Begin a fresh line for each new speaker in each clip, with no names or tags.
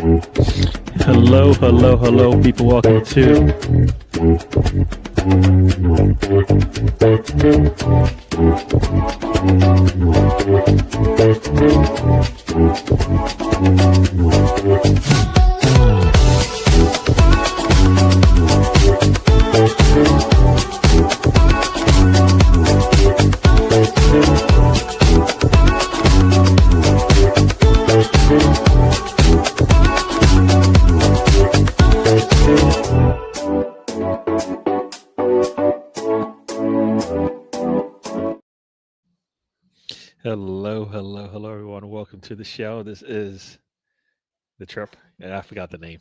Hello, hello, hello, people. Welcome to Hello, everyone. Welcome to the show. This is the trip. And I forgot the name.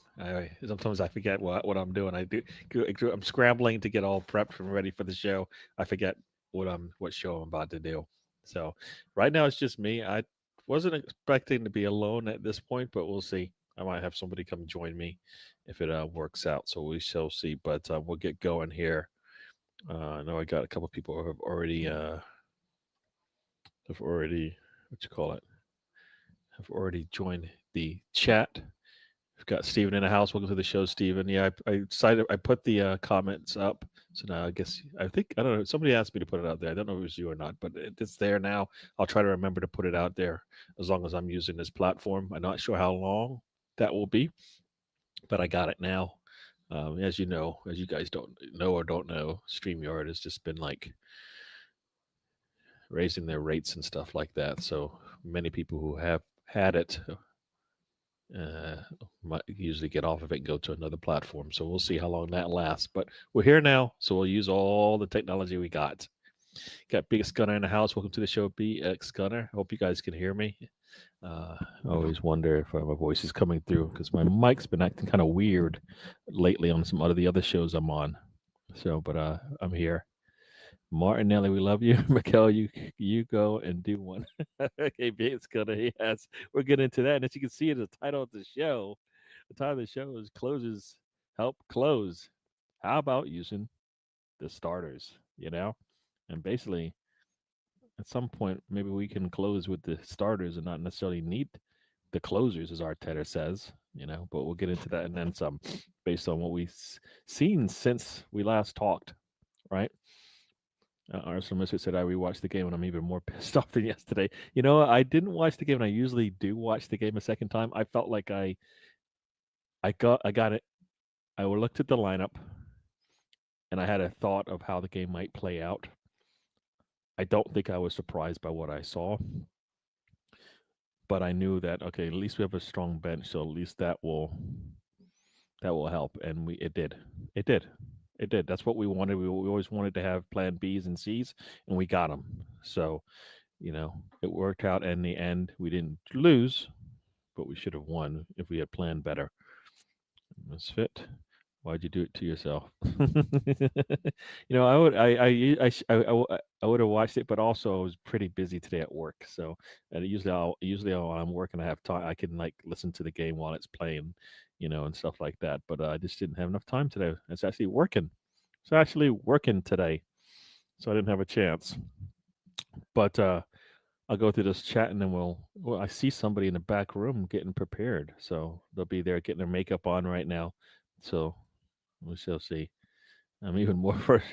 Sometimes I forget what I'm doing. I'm scrambling to get all prepped and ready for the show. I forget what show I'm about to do. So right now it's just me. I wasn't expecting to be alone at this point, but we'll see. I might have somebody come join me if it works out. So we shall see. But we'll get going here. I know I got a couple people who have already what you call it have already joined the chat. We've got Steven in the house. Welcome to the show, Steven. Yeah, I decided I put the comments up. So now I don't know. Somebody asked me to put it out there. I don't know if it was you or not, but it's there now. I'll try to remember to put it out there as long as I'm using this platform. I'm not sure how long that will be, but I got it now. As you know, as you guys don't know, StreamYard has just been like raising their rates and stuff like that. So many people who have had it uh, might usually get off of it and go to another platform. So we'll see how long that lasts. But we're here now, so we'll use all the technology we got. Got Biggest Gunner in the house. Welcome to the show, BX Gunner. Hope you guys can hear me. I always wonder if my voice is coming through because my mic's been acting kind of weird lately on some of the other shows I'm on. So, but I'm here. Martinelli, we love you. Mikkel, you go and do one. Okay, it's gonna yes. We'll get into that. And as you can see in the title of the show, the title of the show is Closes Help Close. How about using the starters, And basically at some point maybe we can close with the starters and not necessarily need the closers, as Arteta says, but we'll get into that and then some based on what we've seen since we last talked, right? Arsenal Misfit said I rewatched the game and I'm even more pissed off than yesterday. I didn't watch the game, and I usually do watch the game a second time. I felt like I got it. I looked at the lineup, and I had a thought of how the game might play out. I don't think I was surprised by what I saw, but I knew that okay, at least we have a strong bench, so at least that will help, and it did. It did. That's what we wanted. We always wanted to have plan Bs and Cs, and we got them. So, it worked out in the end. We didn't lose, but we should have won if we had planned better. Misfit, why'd you do it to yourself? I would have watched it, but also I was pretty busy today at work. So, and usually while I'm working, I have time. I can like listen to the game while it's playing, and stuff like that. But I just didn't have enough time today. It's actually working. Today, so I didn't have a chance. But I'll go through this chat and then I see somebody in the back room getting prepared. So they'll be there getting their makeup on right now. So we shall see. I'm even more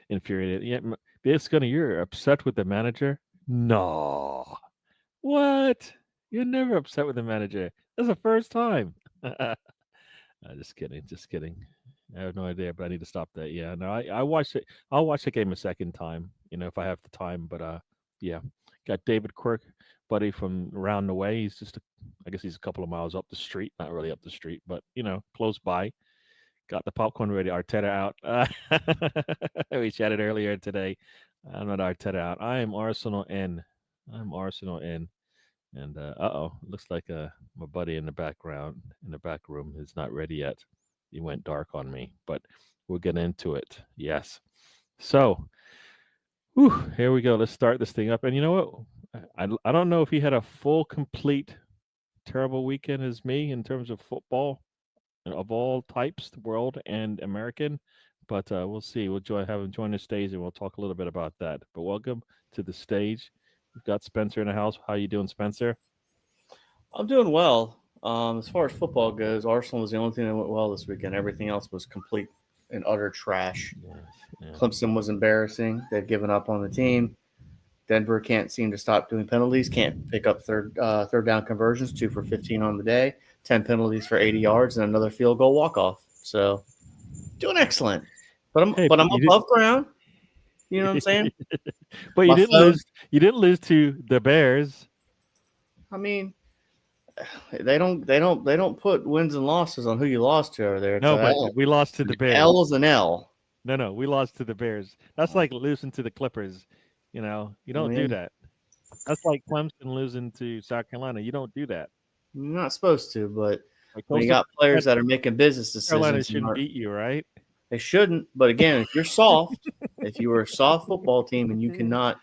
infuriated. Yeah, it's gonna. You're upset with the manager? No. What? You're never upset with the manager. That's the first time. Just kidding. Just kidding. I have no idea, but I need to stop that. Yeah, no, I watched it. I'll watch the game a second time, if I have the time. But yeah, got David Quirk, buddy from around the way. I guess he's a couple of miles up the street. Not really up the street, but close by. Got the popcorn ready. Arteta out. We chatted earlier today. I'm not Arteta out. I am Arsenal in. I'm Arsenal in. And looks like my buddy in the back room is not ready yet. He went dark on me, but we'll get into it. Yes. So, here we go. Let's start this thing up. And you know what? I don't know if he had a full, complete, terrible weekend as me in terms of football of all types, the world and American. But we'll see. We'll have him join the stage, and we'll talk a little bit about that. But welcome to the stage. We've got Spencer in the house. How you doing, Spencer?
I'm doing well. As far as football goes, Arsenal was the only thing that went well this weekend. Everything else was complete and utter trash.
Yeah.
Clemson was embarrassing. They've given up on the team. Denver can't seem to stop doing penalties. Can't pick up third down conversions. 2 for 15 on the day. 10 penalties for 80 yards and another field goal walk off. So doing excellent. But I'm
Hey,
but I'm
you
above ground. You know what I'm saying?
but you
My
didn't
phone.
lose. You didn't lose to the Bears.
I mean, they don't put wins and losses on who you lost to over there. It's
No,
a
but
L.
we lost to
An
the Bears.
L is an L.
No, we lost to the Bears. That's like losing to the Clippers. You
I
don't do
mean,
that. That's like Clemson losing to South Carolina. You don't do that.
you're not supposed to, but
Like
when you
Coastal
got players that are making business
Carolina
decisions and
shouldn't beat you, right?
they shouldn't. But again, if you're soft, if you were a soft football team and you cannot,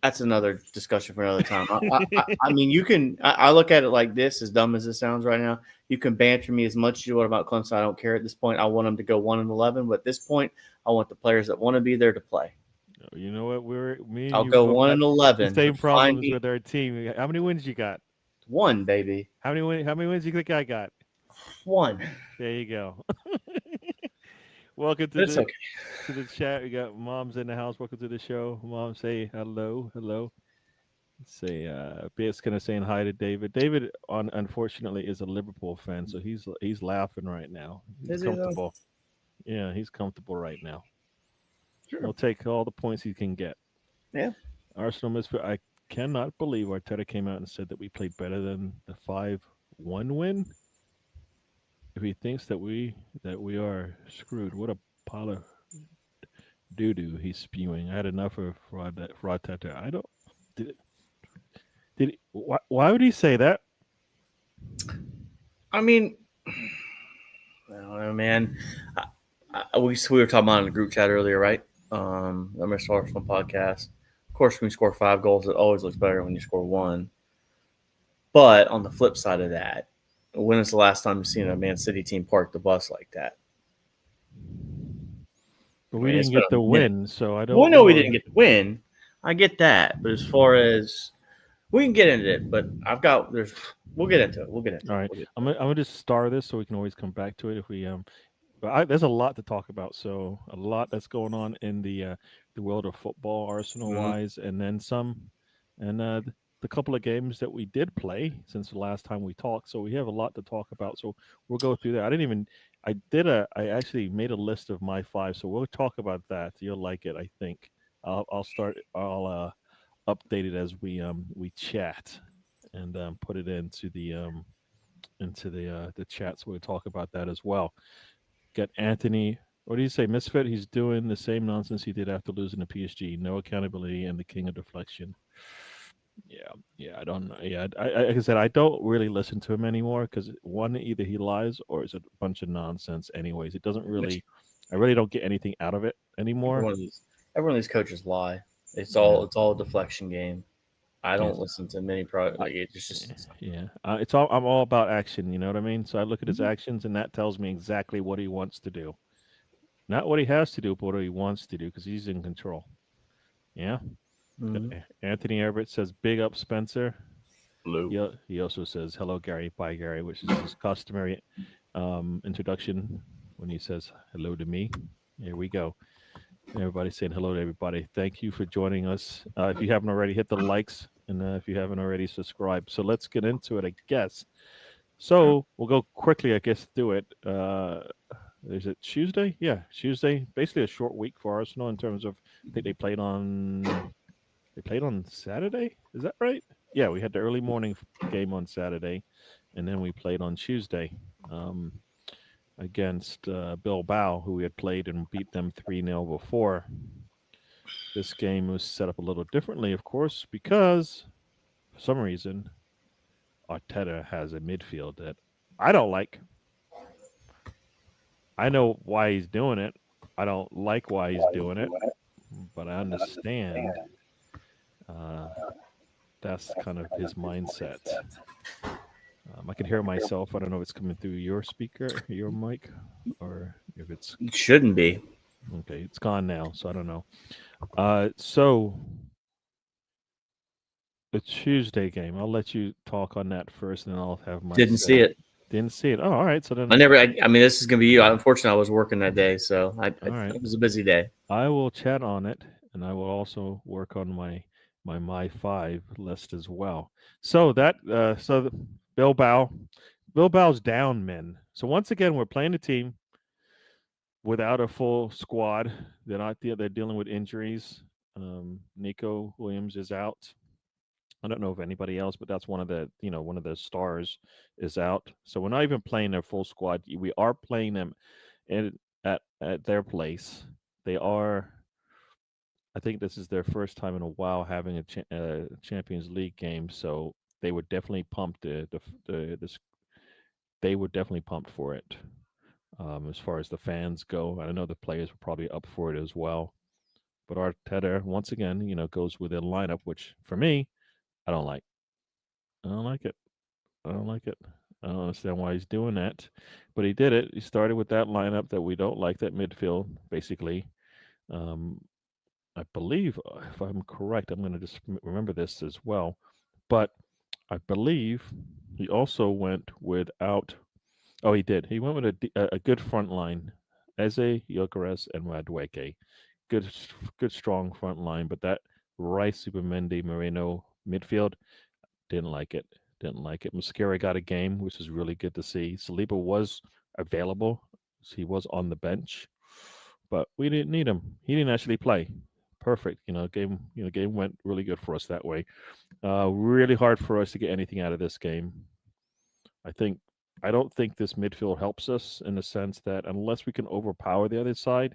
that's another discussion for another time. I mean, you can. I look at it like this, as dumb as it sounds right now. You can banter me as much as you want about Clemson. I don't care at this point. I want them to go 1-11, but at this point, I want the players that want to be there to play.
You know what? Me and
I'll
you
go
both
one
got
and
the
11,
same
but find
problems
me
with our team. How many wins you got?
one, baby,
How many wins you think I got?
one.
There you go. Welcome
But it's okay.
to the chat. We got moms in the house. Welcome to the show. Mom, say hello, hello. Say Beat's gonna saying hi to David. David unfortunately is a Liverpool fan, so he's laughing right now. He's
Is he though?
comfortable. Yeah, he's comfortable right now.
Sure.
He'll take all the points he can get.
Yeah.
Arsenal misfit. I cannot believe Arteta came out and said that we played better than the 5-1 win. If he thinks that we are screwed, what a pile of doo doo he's spewing. I had enough of Arteta. I don't. Did why would he say that?
I mean, I don't know, man. We were talking about in the group chat earlier, right? The Mr. Arsenal podcast. Of course, when you score 5 goals, it always looks better when you score one. But on the flip side of that, when is the last time you've seen a Man City team park the bus like that?
But
I
we
mean, it's
didn't
been
get the
a minute.
win, so I
Well,
don't
no, we
know.
didn't get the win. I get that, but as far as we can get into it, but we'll get into it. We'll get into
All
it.
right,
We'll get
I'm gonna just star this so we can always come back to it if we But there's a lot to talk about. So a lot that's going on in the world of football, Arsenal
into it.
wise, and then some, and the couple of games that we did play since the last time we talked. So we have a lot to talk about. So we'll go through that. I actually made a list of my five. So we'll talk about that. You'll like it, I think. I'll start. I'll update it as we chat and put it into the chat. So we'll talk about that as well. Got Anthony. What do you say, Misfit? He's doing the same nonsense he did after losing to PSG. No accountability and the king of deflection. Yeah. I don't know. Yeah, like I said, I don't really listen to him anymore because one, either he lies or it's a bunch of nonsense. Anyways, it doesn't
Which
really. I really don't get anything out of it
every
anymore.
one of these every one of these coaches lie. It's
Yeah,
all a deflection game. I
yeah,
don't listen to many pro
I,
like it's just
yeah. It's all. I'm all about action. You know what I mean? So I look at his
Mhm.
actions, and that tells me exactly what he wants to do. Not what he has to do, but what he wants to do because he's in control. Yeah. Got
Mhm.
Anthony Everett says, "Big up, Spencer."
Blue.
He also says, "Hello, Gary." Bye, Gary, which is his customary introduction when he says hello to me. Here we go. Everybody saying hello to everybody. Thank you for joining us. If you haven't already, hit the likes, and if you haven't already, subscribe. So let's get into it, I guess. So we'll go quickly, I guess, through it. Is it Tuesday? Yeah, Tuesday. Basically, a short week for Arsenal in terms of I think they played on Saturday. Is that right? Yeah, we had the early morning game on Saturday, and then we played on Tuesday um, against Bilbao, who we had played and beat them 3-0 before. This game was set up a little differently, of course, because for some reason Arteta has a midfield that I don't like. I know why he's doing it. I don't like why he's doing it, but I understand uh, that's kind of his mindset. I can hear myself. I don't know if it's coming through your speaker, your mic, or if it's
It shouldn't be.
okay. It's gone now, so I don't know. So the Tuesday game. I'll let you talk on that first, and then I'll have my
Didn't see
say.
it.
Didn't see it. Oh, all right. So
I
then,
never. I mean, this is gonna be you. Unfortunately, I was working that day, so
all right.
it was a busy day.
I will chat on it, and I will also work on my 5 list as well. So that Bilbao, Bilbao's down men. So once again, we're playing a team without a full squad. They're dealing with injuries. Nico Williams is out. I don't know if anybody else, but that's one of the stars is out. So we're not even playing their full squad. We are playing them at their place. They are. I think this is their first time in a while having a Champions League game. So they were definitely pumped. They were definitely pumped for it. As far as the fans go, I know the players were probably up for it as well. But Arteta once again, goes with a lineup which for me I don't like. I don't like it. I don't like it. I don't understand why he's doing that, but he did it. He started with that lineup that we don't like, that midfield, basically. Um, I believe, if I'm correct, I'm going to just remember this as well. But I believe he also went without. Oh, he did. He went with a good front line, Eze, Gyökeres, and Madueke. Good, good, strong front line. But that Rice, Supermendi, Moreno midfield, didn't like it. Didn't like it. Mosquera got a game, which is really good to see. Saliba was available. He was on the bench, but we didn't need him. He didn't actually play. Perfect. Game went really good for us that way. Really hard for us to get anything out of this game. I think I don't think this midfield helps us in the sense that unless we can overpower the other side,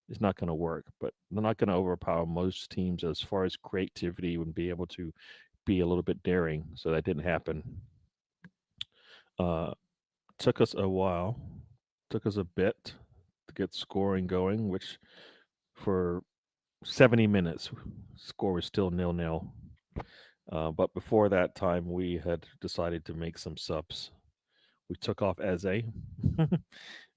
it's not going to work. But they're not going to overpower most teams as far as creativity and be able to be a little bit daring. So that didn't happen. Uh, took us a while, took us a bit to get scoring going, which for 70 minutes, score was still 0-0. But before that time, we had decided to make some subs. We took off Eze,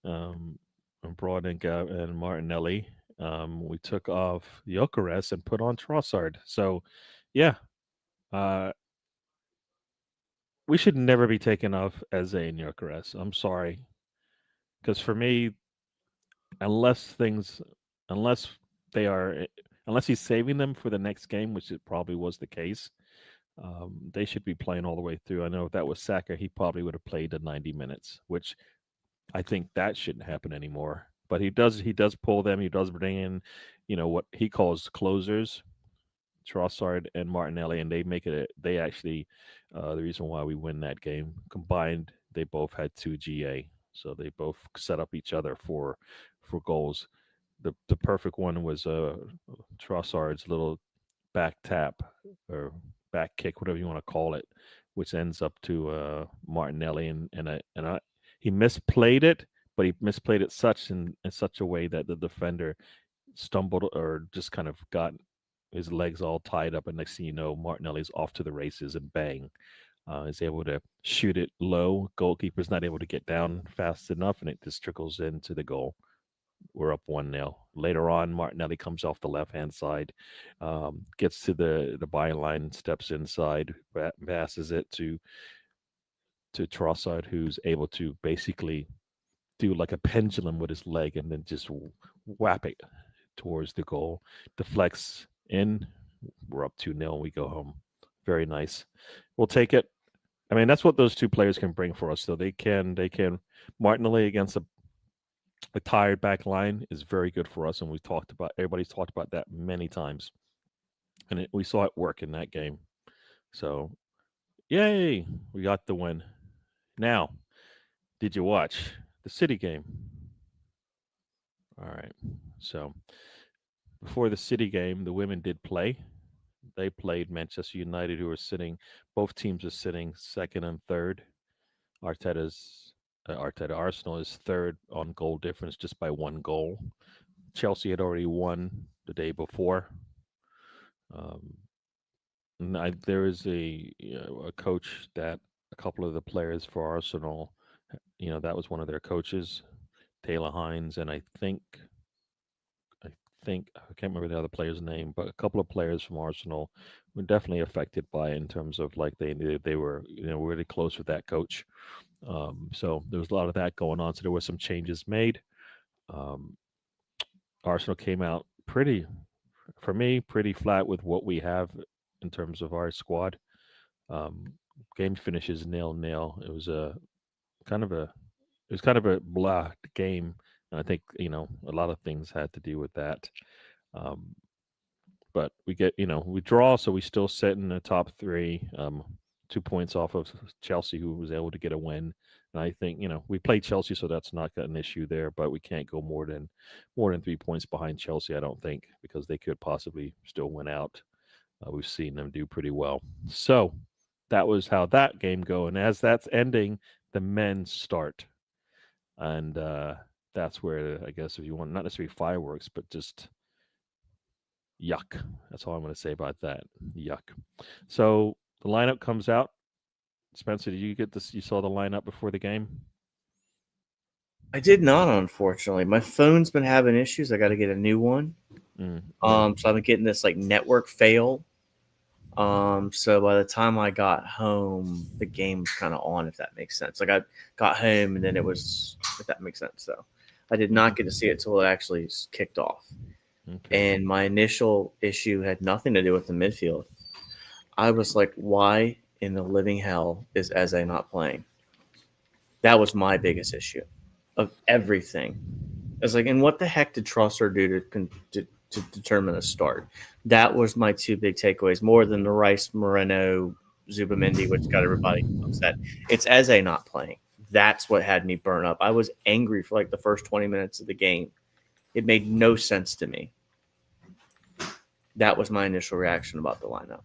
um, and brought in and Martinelli. We took off Gyökeres and put on Trossard. So, yeah, uh, we should never be taking off Eze and Gyökeres. I'm sorry, because for me, unless things, unless they are, unless he's saving them for the next game, which it probably was the case, they should be playing all the way through. I know if that was Saka, he probably would have played the 90 minutes, which I think that shouldn't happen anymore. But he does pull them. He does bring in, what he calls closers, Trossard and Martinelli, and they make it. They actually, the reason why we win that game combined, they both had 2 GA, so they both set up each other for goals. The perfect one was Trossard's little back tap or back kick, whatever you want to call it, which ends up to Martinelli, he misplayed it, but he misplayed it in such a way that the defender stumbled or just kind of got his legs all tied up, and next thing you know, Martinelli's off to the races, and bang, is able to shoot it low. Goalkeeper's not able to get down fast enough, and it just trickles into the goal. We're up 1-0. Later on, Martinelli comes off the left hand side, gets to the byline, steps inside, passes it to Trossard, who's able to basically do like a pendulum with his leg and then just whap it towards the goal. Deflects in. We're up 2-0. We go home. Very nice. We'll take it. I mean, that's what those two players can bring for us. So they can Martinelli against a tired back line is very good for us, and everybody's talked about that many times, and we saw it work in that game. So, yay, we got the win. Now, did you watch the City game? All right. So before the City game, the women did play. They played Manchester United, who were sitting. Both teams are sitting second and third. Arsenal is third on goal difference just by 1 goal. Chelsea had already won the day before. Um, there is a coach that a couple of the players for Arsenal, that was one of their coaches, Taylor Hines, and I think I can't remember the other player's name, but a couple of players from Arsenal were definitely affected by it in terms of like they were really close with that coach. So there was a lot of that going on. So there were some changes made. Um, Arsenal came out pretty, for me, pretty flat with what we have in terms of our squad. Um, Game finishes 0-0. Kind of a it was kind of a blah game, and I think a lot of things had to do with that. Um, but we draw, so we still sit in the top three, 2 points off of Chelsea, who was able to get a win. And I think we played Chelsea, so that's not an issue there. But we can't go more than 3 points behind Chelsea, I don't think, because they could possibly still win out. We've seen them do pretty well. So that was how that game go. And as that's ending, the men start, and that's where I guess if you want not necessarily fireworks, but just yuck. That's all I'm going to say about that. Yuck. So the lineup comes out. Spencer, did you get this? You saw the lineup before the game?
I did not, unfortunately. My phone's been having issues. I got to get a new one. So I've been getting this like network fail. So by the time I got home, the game was kind of on, if that makes sense. Like I got home and then it was, if that makes sense. So I did not get to see it till it actually kicked off.
Okay.
And my initial issue had nothing to do with the midfield. I was like, why in the living hell is Eze not playing? That was my biggest issue of everything. I was like, and what the heck did Trossard do to determine a start? That was my two big takeaways, more than the Rice, Moreno, Zubamendi, which got everybody upset. It's Eze not playing. That's what had me burn up. I was angry for like the first 20 minutes of the game. It made no sense to me. That was my initial reaction about the lineup.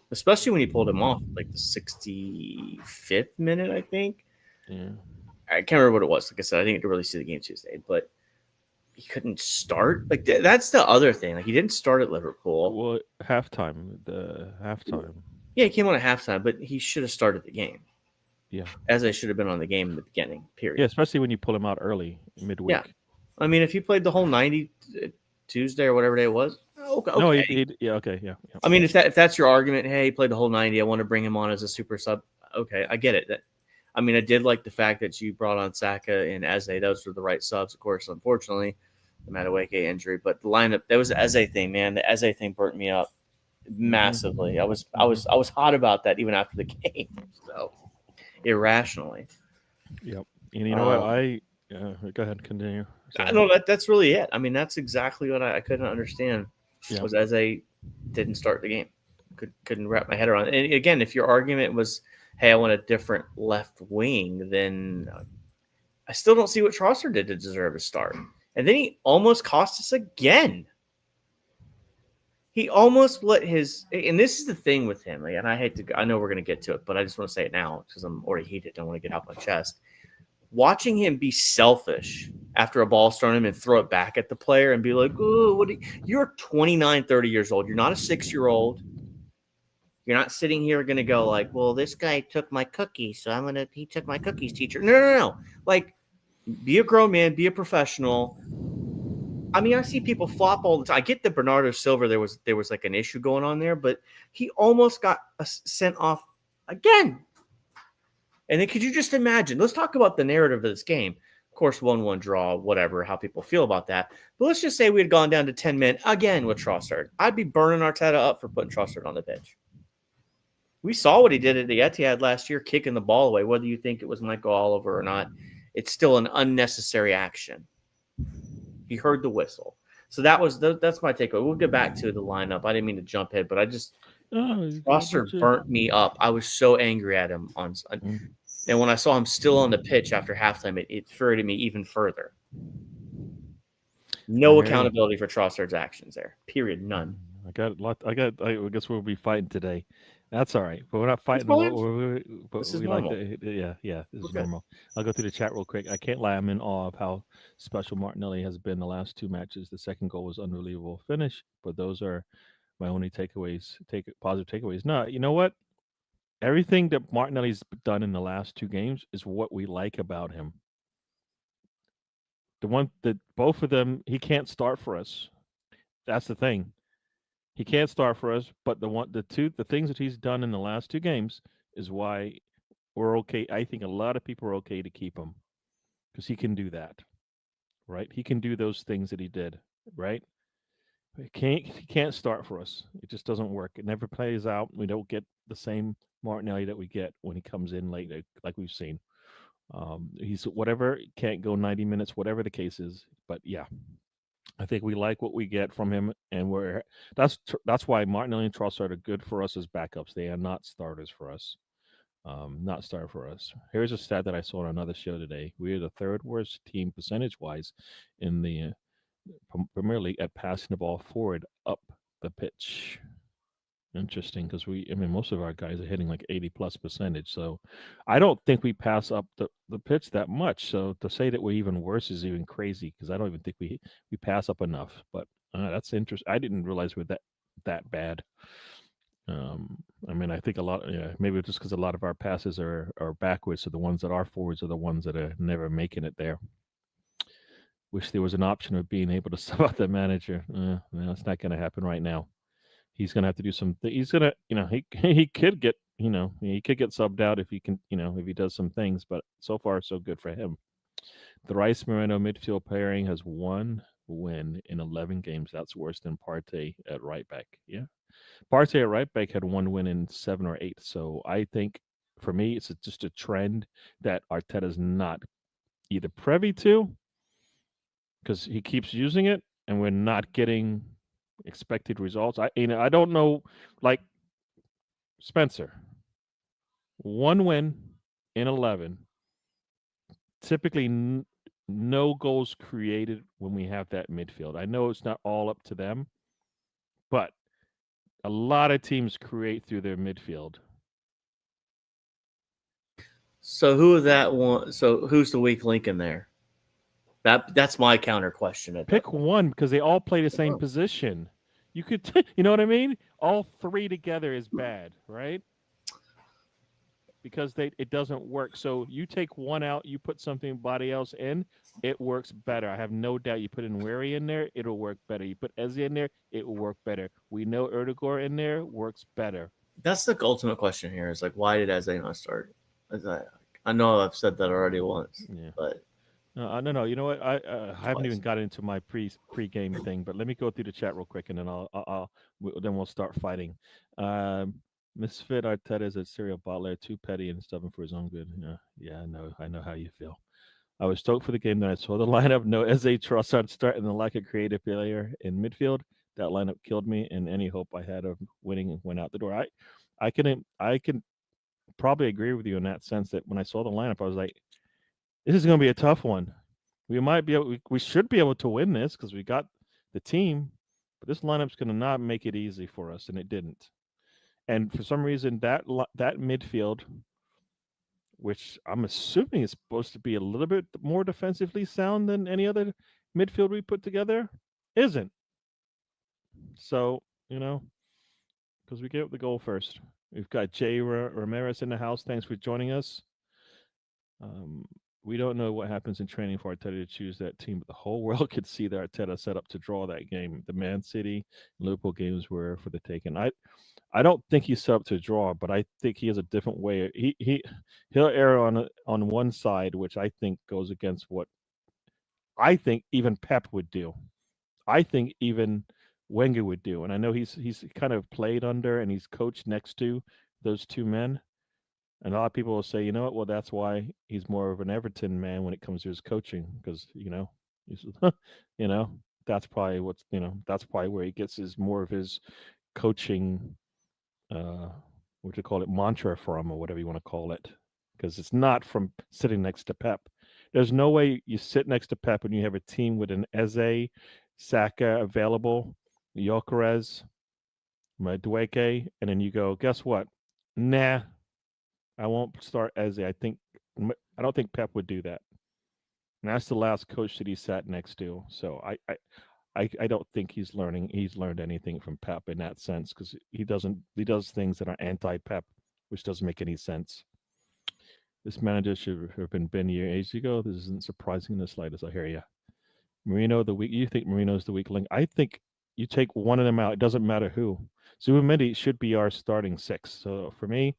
Especially when he pulled him off like the 65th minute, I think.
Yeah.
I can't remember what it was. Like I said, I didn't really see the game Tuesday, but he couldn't start. Like that's the other thing. Like he didn't start at Liverpool.
Well, the halftime.
Yeah, he came on at halftime, but he should have started the game.
Yeah.
As I should have been on the game in the beginning, period.
Yeah, especially when you pull him out early, midweek.
Yeah. I mean, if he played the whole 90 Tuesday or whatever day it was, okay.
No, yeah, okay, yeah.
I mean, if that's your argument, hey, he played the whole 90, I want to bring him on as a super sub. Okay, I get it. I mean, I did like the fact that you brought on Saka and Eze. Those were the right subs, of course, unfortunately, the Madueke injury. But the lineup, that was the Eze thing, man. The Eze thing burnt me up massively. I was hot about that even after the game. So irrationally.
Yep. And you know what? Go ahead, continue.
No, that's really it. I mean, that's exactly what I couldn't understand.
Yeah.
Was Eze didn't start the game. Couldn't wrap my head around it. And again, if your argument was, hey, I want a different left wing, then I still don't see what Trossard did to deserve a start. And then he almost cost us again. He almost let his, and this is the thing with him, and I know we're going to get to it, but I just want to say it now because I'm already heated. I want to get off my chest. Watching him be selfish after a ball's thrown him and throw it back at the player and be like, oh, you're 29, 30 years old. You're not a 6-year-old. You're not sitting here going to go like, well, this guy took my cookies, so he took my cookies, teacher. No. Like, be a grown man, be a professional. I mean, I see people flop all the time. I get that Bernardo Silva, there was like an issue going on there, but he almost got sent off again. And then could you just imagine? Let's talk about the narrative of this game. Of course, 1-1 draw, whatever, how people feel about that. But let's just say we had gone down to 10 men again with Trossard. I'd be burning Arteta up for putting Trossard on the pitch. We saw what he did at the Etihad last year, kicking the ball away. Whether you think it was Michael Oliver or not, it's still an unnecessary action. He heard the whistle. So that's my takeaway. We'll get back to the lineup. I didn't mean to jump ahead, but Trossard burnt me up. I was so angry at him and when I saw him still on the pitch after halftime, it infuriated me even further. No accountability for Trossard's actions there. Period. None.
I guess we'll be fighting today. That's all right, but we're not fighting.
This is normal.
Yeah, this is normal. I'll go through the chat real quick. I can't lie, I'm in awe of how special Martinelli has been the last two matches. The second goal was unbelievable finish, but those are my only takeaways. Positive takeaways. No, you know what? Everything that Martinelli's done in the last two games is what we like about him. the one that both of them, he can't start for us. That's the thing. He can't start for us, but the things that he's done in the last two games is why we're okay. I think a lot of people are okay to keep him because he can do that, right? He can do those things that he did, right? He can't start for us. It just doesn't work. It never plays out. We don't get the same Martinelli that we get when he comes in late, like we've seen. He's whatever can't go 90 minutes, whatever the case is. But yeah, I think we like what we get from him, and that's why Martinelli and Trossard are good for us as backups. They are not starters for us. Not start for us. Here's a stat that I saw on another show today. We are the third worst team percentage wise in the Premier League at passing the ball forward up the pitch. Interesting, because I mean, most of our guys are hitting like 80 plus percentage. So I don't think we pass up the pitch that much. So to say that we're even worse is even crazy because I don't even think we pass up enough. But that's interesting. I didn't realize we're that bad. I mean, I think a lot, yeah, maybe just because a lot of our passes are backwards. So the ones that are forwards are the ones that are never making it there. Wish there was an option of being able to sub out the manager. No, it's not going to happen right now. He's going to have to do something. He's going to, he could get, he could get subbed out if he can, if he does some things. But so far, so good for him. The Rice Moreno midfield pairing has one win in 11 games. That's worse than Partey at right back. Yeah. Partey at right back had one win in 7 or 8. So I think for me, it's just a trend that Arteta's not either privy to because he keeps using it and we're not getting expected results. I don't know, like Spencer, one win in 11. Typically, no goals created when we have that midfield. I know it's not all up to them, but a lot of teams create through their midfield.
So who's the weak link in there? That's my counter question.
Pick one because they all play the same position. You could, you know what I mean? All three together is bad, right? Because it doesn't work. So you take one out, you put somebody else in, it works better. I have no doubt. You put in Weary in there, it'll work better. You put Eze in there, it will work better. We know Erdegaard in there works better.
That's the ultimate question here. Is like, why did Eze not start? I know I've said that already once, but.
No. You know what? I haven't even got into my pre-game thing, but let me go through the chat real quick, and then then we'll start fighting. Misfit Arteta is a serial bottler, too petty and stubborn for his own good. Yeah, I know how you feel. I was stoked for the game. Then I saw the lineup. No Eze, Trossard start, and the lack of creative player in midfield. That lineup killed me, and any hope I had of winning went out the door. I can probably agree with you in that sense that when I saw the lineup, I was like, this is going to be a tough one. We should be able to win this because we got the team, but this lineup's going to not make it easy for us, and it didn't. And for some reason, that midfield, which I'm assuming is supposed to be a little bit more defensively sound than any other midfield we put together, isn't. So, because we gave the goal first. We've got Jay Ramirez in the house. Thanks for joining us. We don't know what happens in training for Arteta to choose that team, but the whole world could see that Arteta set up to draw that game. The Man City, Liverpool games were for the taking. I don't think he's set up to draw, but I think he has a different way. He'll err on one side, which I think goes against what I think even Pep would do. I think even Wenger would do, and I know he's kind of played under and he's coached next to those two men. And a lot of people will say, you know what? Well, that's why he's more of an Everton man when it comes to his coaching, because he's, that's probably that's probably where he gets more of his coaching, what you call it, mantra from, or whatever you want to call it, because it's not from sitting next to Pep. There's no way you sit next to Pep and you have a team with an Eze, Saka available, Gyökeres, Madueke, and then you go, guess what? Nah. I won't start Eze. I don't think Pep would do that. And that's the last coach that he sat next to. So I don't think he's learned anything from Pep in that sense, because he does things that are anti-Pep, which doesn't make any sense. This manager should have been ages ago. This isn't surprising in the slightest. I hear you. Marino the weak. You think Marino's the weak link? I think you take one of them out. It doesn't matter who. Zubamendi should be our starting six. So for me,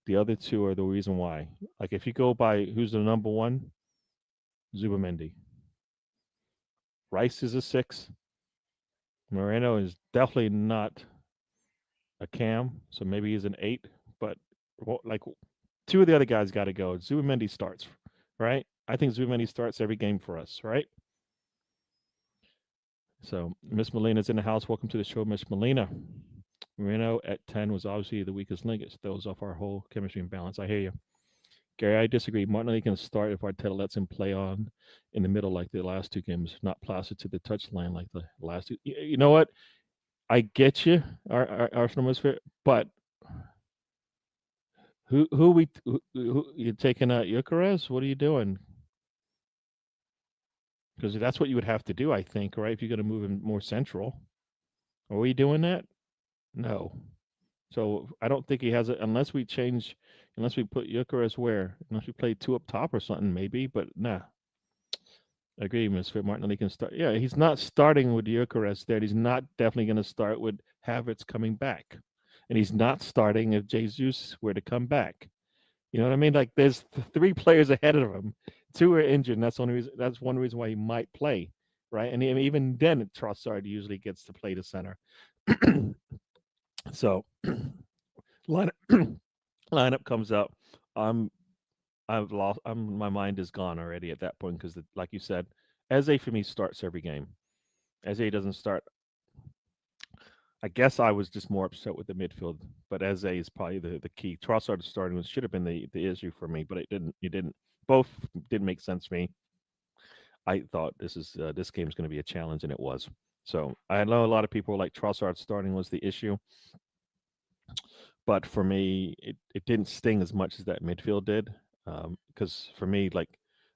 the other two are the reason why. Like if you go by who's the number one, Zubamendi. Rice is a six. Moreno is definitely not a cam, so maybe he's an eight. But like two of the other guys got to go. Zubamendi starts, right? I think Zubamendi starts every game for us, right? So Miss Molina's in the house. Welcome to the show, Miss Molina. Moreno at 10 was obviously the weakest link. It throws off our whole chemistry and balance. I hear you. Gary, I disagree. Martinelli can start if Arteta lets him play on in the middle like the last two games, not plastered to the touchline like the last two. You know what? I get you, Arsenal Misfit, but who you taking out Eucharist? What are you doing? Because that's what you would have to do, I think, right? If you're going to move him more central. Are we doing that? No. So I don't think he has it unless we put Eucharist where? Unless we play two up top or something, maybe, but nah. I agree, Misfit. Martinelli can start. Yeah, he's not starting with Eucharist there. He's not definitely going to start with Havertz coming back. And he's not starting if Jesus were to come back. You know what I mean? Like there's three players ahead of him. Two are injured, and that's one reason why he might play, right? And even then, Trossard usually gets to play the center. So lineup comes up. My mind is gone already at that point because, like you said, Eze for me starts every game. Eze doesn't start. I guess I was just more upset with the midfield, but Eze is probably the key. Trossard starting should have been the issue for me, but it didn't. It didn't. Both didn't make sense to me. I thought this game's going to be a challenge, and it was. So I know a lot of people like Trossard starting was the issue, but for me, it didn't sting as much as that midfield did. Because for me, like,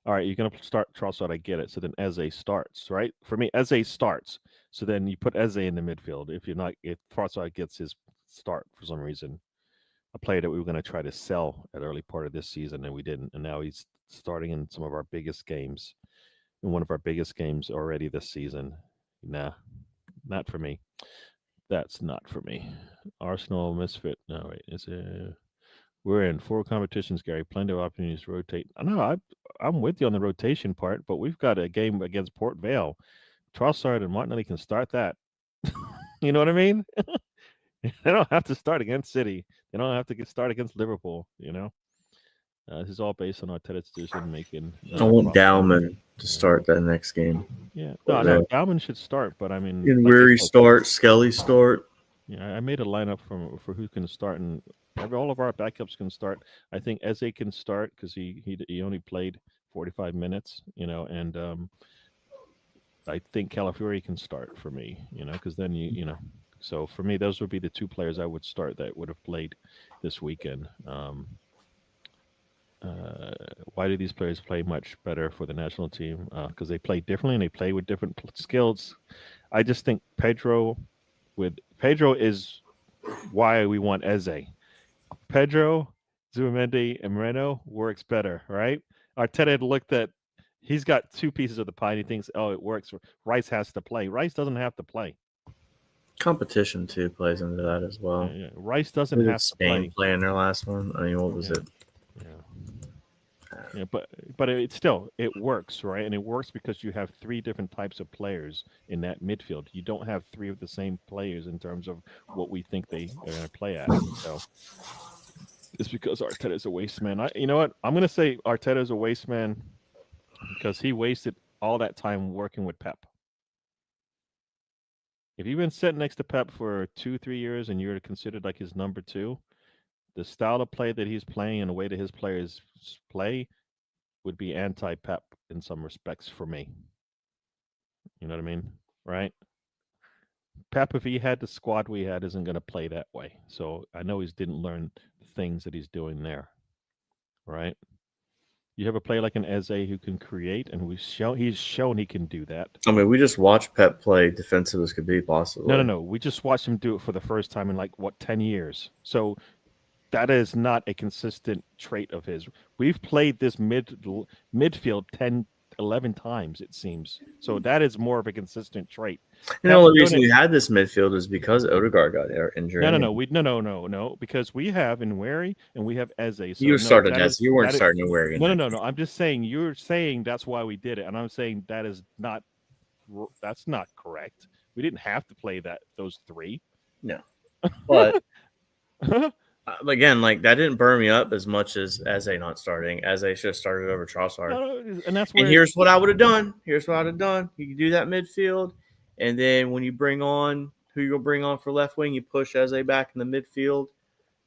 all right, you're going to start Trossard, I get it. So then Eze starts, right? For me, Eze starts. So then you put Eze in the midfield. If Trossard gets his start for some reason, a player that we were going to try to sell at early part of this season, and we didn't. And now he's starting in some of our biggest games, in one of our biggest games already this season. Nah, not for me. That's not for me. Arsenal misfit. No, wait. We're in 4 competitions, Gary. Plenty of opportunities to rotate. I know I'm with you on the rotation part, but we've got a game against Port Vale. Trossard and Martinelli can start that. You know what I mean? They don't have to start against City. They don't have to start against Liverpool. This is all based on Arteta's decision making.
I want Dowman to start that next game.
Yeah, no, know Dowman should start, but I mean,
Weary start, Skelly start.
Yeah, I made a lineup for who can start, and all of our backups can start. I think Eze can start because he only played 45 minutes, and I think Calafiori can start for me, because then So for me, those would be the two players I would start that would have played this weekend. Why do these players play much better for the national team? Because they play differently and they play with different skills. I just think Pedro is why we want Eze. Pedro, Zubamendi, and Moreno works better, right? Arteta had looked at, he's got two pieces of the pie and he thinks, oh, it works. Rice has to play. Rice doesn't have to play.
Competition, too, plays into that as well.
Yeah. Rice doesn't have to play.
Spain playing their last one. I mean, what was it?
Yeah, but it works, right? And it works because you have 3 different types of players in that midfield. You don't have 3 of the same players in terms of what we think they are going to play at. So it's because Arteta is a waste man. You know what? I'm going to say Arteta is a waste man because he wasted all that time working with Pep. If you've been sitting next to Pep for 2-3 years and you're considered like his number 2, the style of play that he's playing and the way that his players play would be anti-Pep in some respects for me. You know what I mean? Right? Pep, if he had the squad we had, isn't going to play that way. So I know he didn't learn the things that he's doing there. Right? You have a player like an Eze who can create, and he's shown he can do that.
I mean, we just watched Pep play defensive as could be possibly.
No. We just watched him do it for the first time in 10 years. So that is not a consistent trait of his. We've played this midfield 10, 11 times, it seems. So that is more of a consistent trait.
And the only reason you had this midfield is because Odegaard got injured.
No. Because we have Nweri and we have Eze. So
you started as you weren't starting Nweri.
No. I'm just saying you're saying that's why we did it, and I'm saying that's not correct. We didn't have to play those three.
No, but again, like that didn't burn me up as much as Eze not starting. Eze should have started over Trossard.
And that's where.
And here's what I would have done. You can do that midfield, and then when you bring on who you're gonna bring on for left wing, you push Eze back in the midfield.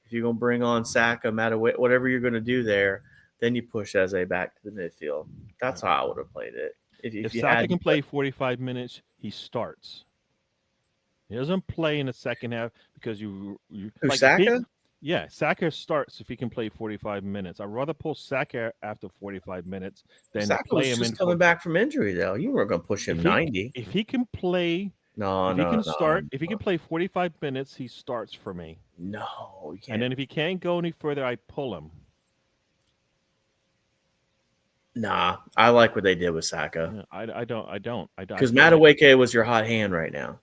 If you're gonna bring on Saka, Mataway, whatever you're gonna do there, then you push Eze back to the midfield. That's how I would have played it. If
Saka can play 45 minutes, he starts. He doesn't play in the second half because you
like Saka?
Saka starts if he can play 45 minutes. I'd rather pull Saka after 45 minutes than
Saka
play
was
him
just coming back from injury, though. You weren't going to push him 90.
If he can play, if he can play 45 minutes, he starts for me.
No, you can't.
And then if he can't go any further, I pull him.
Nah, I like what they did with Saka.
I don't.
Because Mataway was your hot hand right now.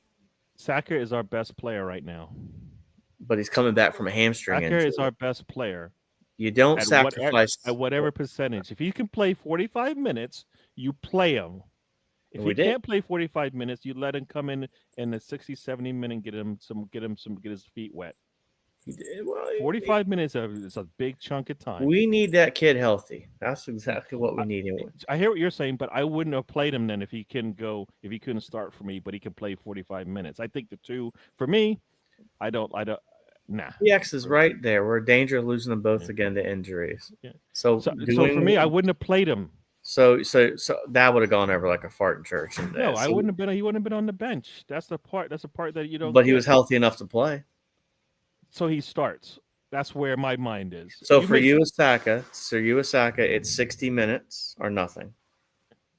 Saka is our best player right now.
But he's coming back from a hamstring injury.
Saka is our best player.
You don't sacrifice
at whatever percentage. If he can play 45 minutes, you play him. If he can't play 45 minutes, you let him come in the 60, 70 minute and get his feet wet. 45 minutes is a big chunk of time.
We need that kid healthy. That's exactly what we need.
I hear what you're saying, but I wouldn't have played him then if he couldn't start for me, but he can play 45 minutes. I think the two for me, I don't. Nah.
PX is right there. We're in danger of losing them both again to injuries.
Yeah.
So
for me, I wouldn't have played him.
So that would have gone over like a fart in church.
No, I wouldn't have been. He wouldn't have been on the bench. That's the part that you don't.
But he was healthy enough to play.
So he starts. That's where my mind is.
So for you as Saka, it's 60 minutes or nothing.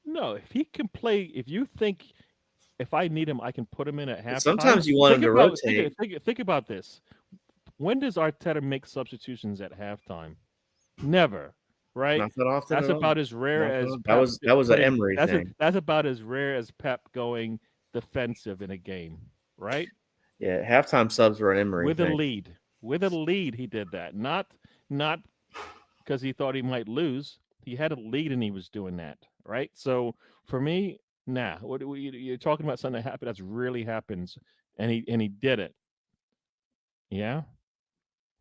No, if he can play, if I need him, I can put him in at halftime.
Sometimes you want him to rotate.
Think about this. When does Arteta make substitutions at halftime? Never, right?
Not that often.
That's about as rare as
that was an Emery thing.
That's about as rare as Pep going defensive in a game, right?
Yeah, halftime subs were an Emery
with
thing.
a lead. With a lead, he did that. Not because he thought he might lose. He had a lead and he was doing that, right? So for me, nah. You're talking about something that happened that's really happens, and he did it. Yeah.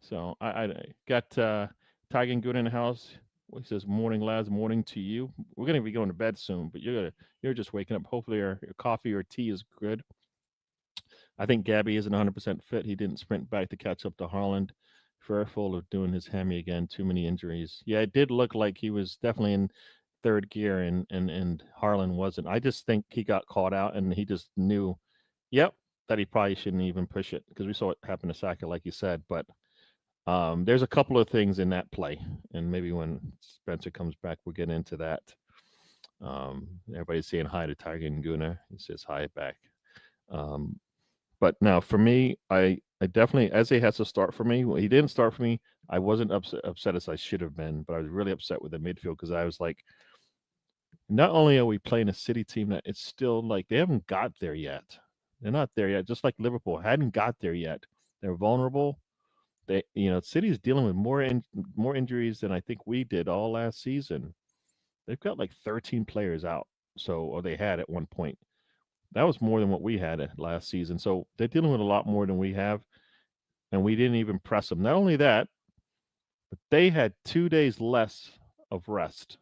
So I got Tiger and Good in the house. He says, "Morning, lads. Morning to you. We're gonna be going to bed soon, but you're just waking up. Hopefully, your coffee or tea is good." I think Gabby isn't 100% fit. He didn't sprint back to catch up to Haaland. Fearful of doing his hammy again. Too many injuries. Yeah, it did look like he was definitely in third gear, and Haaland wasn't. I just think he got caught out, and he just knew, that he probably shouldn't even push it because we saw it happen to Saka, like you said. But there's a couple of things in that play, and maybe when Spencer comes back, we'll get into that. Everybody's saying hi to Tiger and Gunnar. He says hi back. But now for me, I definitely, Eze has to start for me. Well, he didn't start for me. I wasn't upset as I should have been, but I was really upset with the midfield because I was like, not only are we playing a City team that it's still like they haven't got there yet. They're not there yet. Just like Liverpool hadn't got there yet. They're vulnerable. City's dealing with more injuries than I think we did all last season. They've got like 13 players out. Or they had at one point. That was more than what we had last season. So they're dealing with a lot more than we have. And we didn't even press them. Not only that, but they had 2 days less of rest.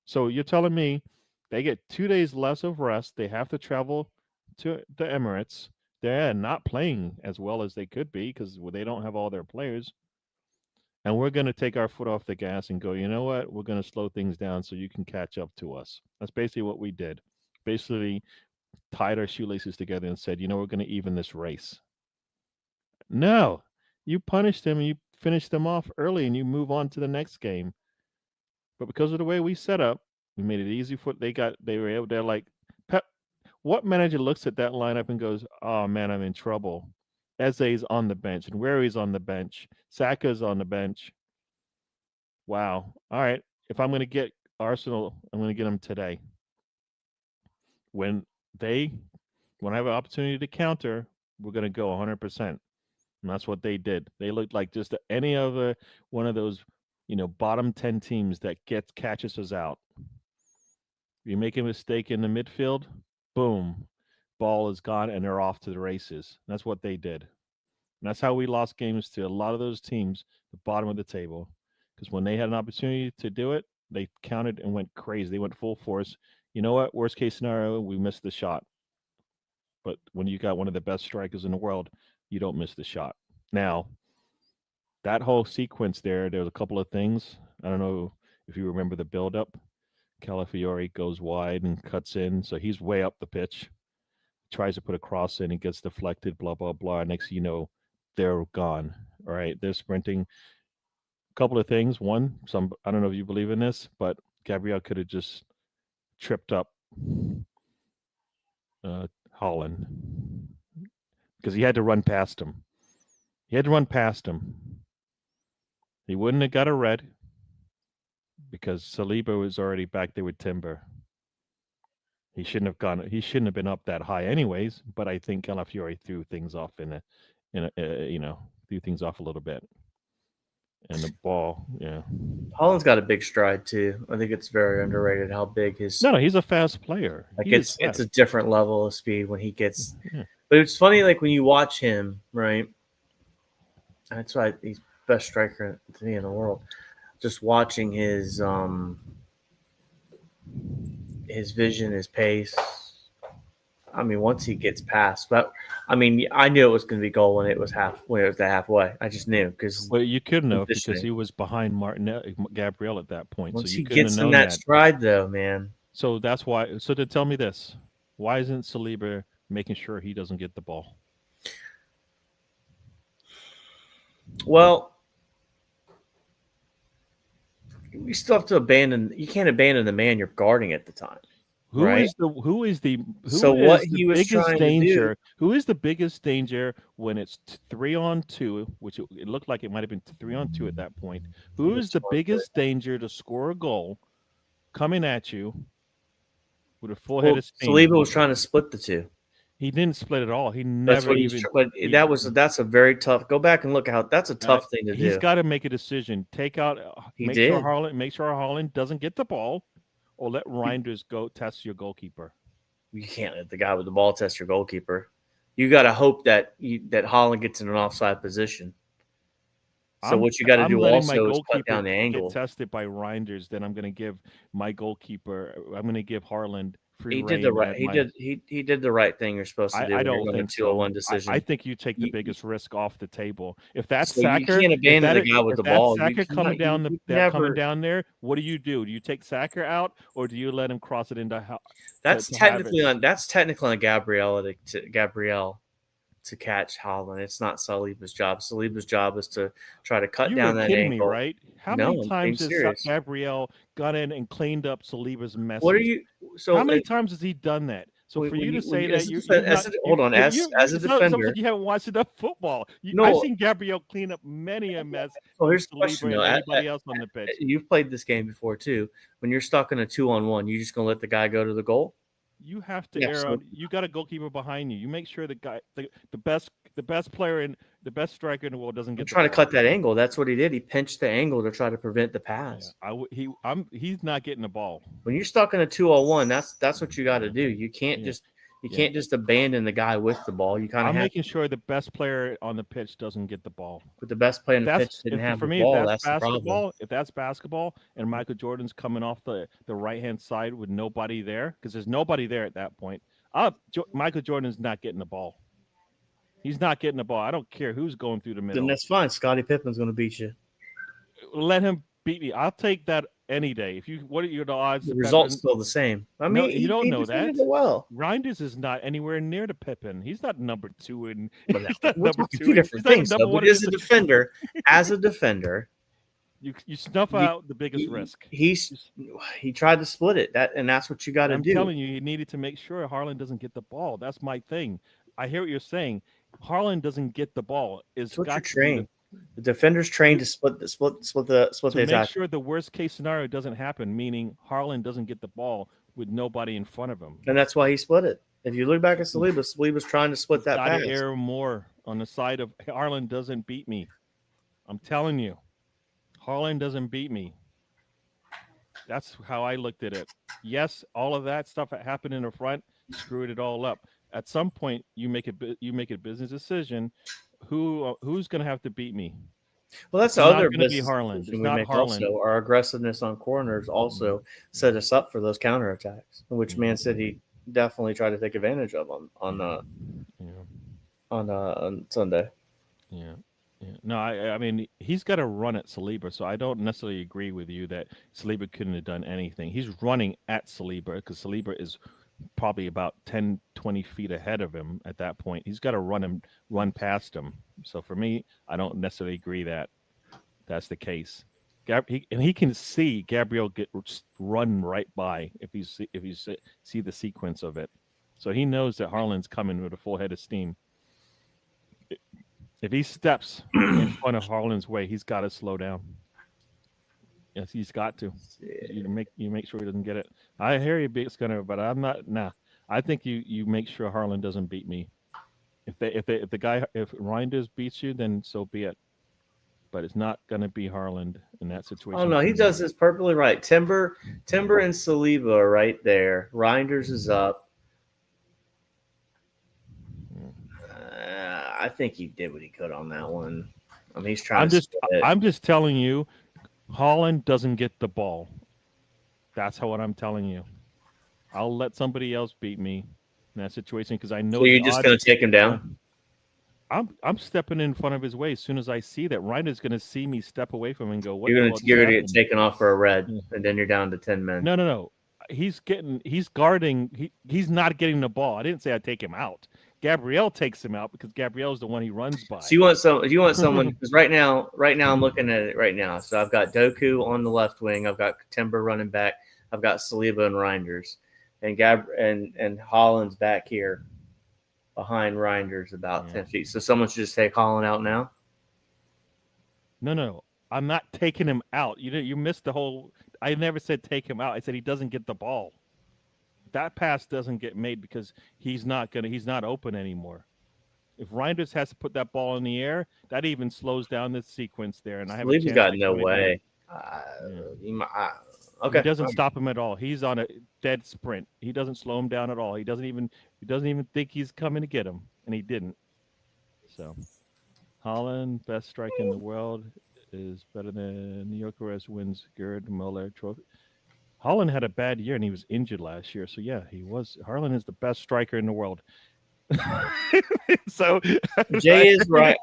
So you're telling me they get 2 days less of rest. They have to travel to the Emirates. They're not playing as well as they could be because they don't have all their players. And we're going to take our foot off the gas and go, you know what? We're going to slow things down so you can catch up to us. That's basically what we did. Basically, tied our shoelaces together and said, we're going to even this race. No, you punished them and you finished them off early and you move on to the next game. But because of the way we set up, we made it easy for they're like, Pep, what manager looks at that lineup and goes, oh man, I'm in trouble. Eze's on the bench and Nweri's on the bench. Saka's on the bench. Wow. All right. If I'm going to get Arsenal, I'm going to get them today. When I have an opportunity to counter, we're going to go 100%. And that's what they did. They looked like just any other one of those, bottom 10 teams that catches us out. You make a mistake in the midfield, boom, ball is gone, and they're off to the races. That's what they did. And that's how we lost games to a lot of those teams, the bottom of the table. Because when they had an opportunity to do it, they counted and went crazy. They went full force. You know what? Worst case scenario, we missed the shot. But when you got one of the best strikers in the world, you don't miss the shot. Now, that whole sequence there's a couple of things. I don't know if you remember the buildup. Calafiore goes wide and cuts in, so he's way up the pitch. Tries to put a cross in, it gets deflected, blah, blah, blah. Next thing you know, they're gone. All right, they're sprinting. A couple of things. One, I don't know if you believe in this, but Gabriel could have just tripped up Holland because he had to run past him. He wouldn't have got a red because Saliba was already back there with Timber. He shouldn't have been up that high anyways, but I think Calafiore threw things off threw things off a little bit. And the ball, yeah.
Holland's got a big stride too. I think it's very underrated how big his.
No, he's a fast player.
Like it's a different level of speed when he gets. Yeah. But it's funny, like when you watch him, right? That's why he's best striker to me in the world. Just watching his vision, his pace. I mean, once he gets past, but I mean, I knew it was going to be goal when it was the halfway. I just knew because.
Well, you couldn't have because he was behind Gabriel at that point.
Once
so
he gets in that stride, though, man.
So that's why. So to tell me this, why isn't Saliba making sure he doesn't get the ball?
Well, you still have to abandon. You can't abandon the man you're guarding at the time.
Who is the biggest danger? Who is the biggest danger when it's 3-on-2, which it looked like it might have been 3-on-2 at that point? Who is the biggest danger to score a goal coming at you with a full head of steam?
Saliba was trying to split the two.
He didn't split at all. He never even.
That's a very tough. Go back and look how that's a tough thing to do.
He's got to make a decision. Take out. Make sure Haaland doesn't get the ball. Or let Reinders go test your goalkeeper.
You can't let the guy with the ball test your goalkeeper. You got to hope that Haaland gets in an offside position. So what you got to do also is cut down the angle.
Get tested by Reinders, then I'm going to give my goalkeeper. I'm going to give Haaland free rein.
He did the right thing you're supposed to do.
I don't think so.
2-1 decision.
I think you take the biggest risk off the table. If that's
so
Saka,
you can't abandon the guy with the ball.
Saka coming down there, what do? Do you take Saka out or do you let him cross it into?
That's technically on Gabriel to catch Haaland. It's not Saliba's job. Saliba's job is to try to cut down that angle.
Me, right? How many times has Gabriel got in and cleaned up Saliba's mess? How many times has he done that? So for you to say that
hold on, as a defender,
you haven't watched enough football. I've seen Gabriel clean up many a mess.
Well, here's the question:
anybody else on the pitch?
You've played this game before too. When you're stuck in a 2-on-1, you just gonna let the guy go to the goal?
You have to err on. You got a goalkeeper behind you. You make sure the guy, the best player and the best striker in the world doesn't get.
Trying to cut that angle. That's what he did. He pinched the angle to try to prevent the pass.
Yeah, he's not getting the ball.
When you're stuck in a 2-on-1, that's what you got to do. You can't can't just abandon the guy with the ball. You kind of
making sure the best player on the pitch doesn't get the ball.
But the best player on the pitch didn't have the ball. That's the problem.
If that's basketball and Michael Jordan's coming off the right-hand side with nobody there, because there's nobody there at that point, Michael Jordan's not getting the ball. He's not getting the ball. I don't care who's going through the middle.
Then that's fine. Scottie Pippen's going to beat you.
Let him beat me. I'll take that any day. What are the odds?
The result's still the same. I mean,
you don't know that.
Well,
Reinders is not anywhere near the Pippen. He's not number 2 in.
He's not number 2. Two different things. But as a defender,
you snuff out the biggest risk.
He tried to split it. That's what you got to do.
I'm telling you needed to make sure Haaland doesn't get the ball. That's my thing. I hear what you're saying. Haaland doesn't get the ball.
That's what you're trained. The defender's trained to split the
To make
attack.
sure the worst case scenario doesn't happen, meaning Harlan doesn't get the ball with nobody in front of him.
And that's why he split it. If you look back at Saliba's trying to split that
Got
pass.
to err more on the side of Harlan doesn't beat me. I'm telling you, Harlan doesn't beat me. That's how I looked at it. Yes, all of that stuff that happened in the front screwed it all up. At some point, you make a business decision. Who's going to have to beat me?
Well, that's
It's
the
not
other
going to be
business
Harlan.
decision
It's
we
not
make
Harlan.
also. Our aggressiveness on corners also set us up for those counterattacks, which Man City definitely tried to take advantage of on Sunday.
Yeah. No, I mean he's got to run at Saliba, so I don't necessarily agree with you that Saliba couldn't have done anything. He's running at Saliba because Saliba is probably about 10, 20 feet ahead of him at that point. He's got to run past him. So for me, I don't necessarily agree that that's the case. He can see Gabriel get run right by if you see the sequence of it. So he knows that Harlan's coming with a full head of steam. If he steps in front of Harlan's way, he's got to slow down. Yes, he's got to. You make sure he doesn't get it. I hear you, Big Skinner, but I'm not. Nah, I think you make sure Harlan doesn't beat me. If Reinders beats you, then so be it. But it's not going to be Harlan in that situation.
Oh no, he does this perfectly right. Timber and Saliba are right there. Reinders is up. I think he did what he could on that one. I mean, he's trying.
I'm just telling you, Harlan doesn't get the ball. That's what I'm telling you. I'll let somebody else beat me in that situation because I know.
So you're just going to take him down?
I'm stepping in front of his way as soon as I see that Reiner's going to see me step away from him and go. What
you're going to get taken off for a red, and then you're down to 10 men.
No. He's guarding. He's not getting the ball. I didn't say I'd take him out. Gabriel takes him out because Gabriel's the one he runs by.
So you want someone because right now I'm looking at it right now. So I've got Doku on the left wing. I've got Timber running back. I've got Saliba and Reinders, and Holland's back here behind Reinders about 10 feet. So someone should just take Holland out now.
No. I'm not taking him out. You missed the whole. I never said take him out. I said he doesn't get the ball. That pass doesn't get made because he's not open anymore. If Reinders has to put that ball in the air, that even slows down the sequence there. And I have
He's got no way. Okay,
he doesn't stop him at all. He's on a dead sprint. He doesn't slow him down at all. He doesn't even think he's coming to get him, and he didn't. So, Holland, best striker in the world, is better than Gyökeres wins Gerd Muller Trophy. Holland had a bad year and he was injured last year. So yeah, he was. Harlan is the best striker in the world. So
Jay is right.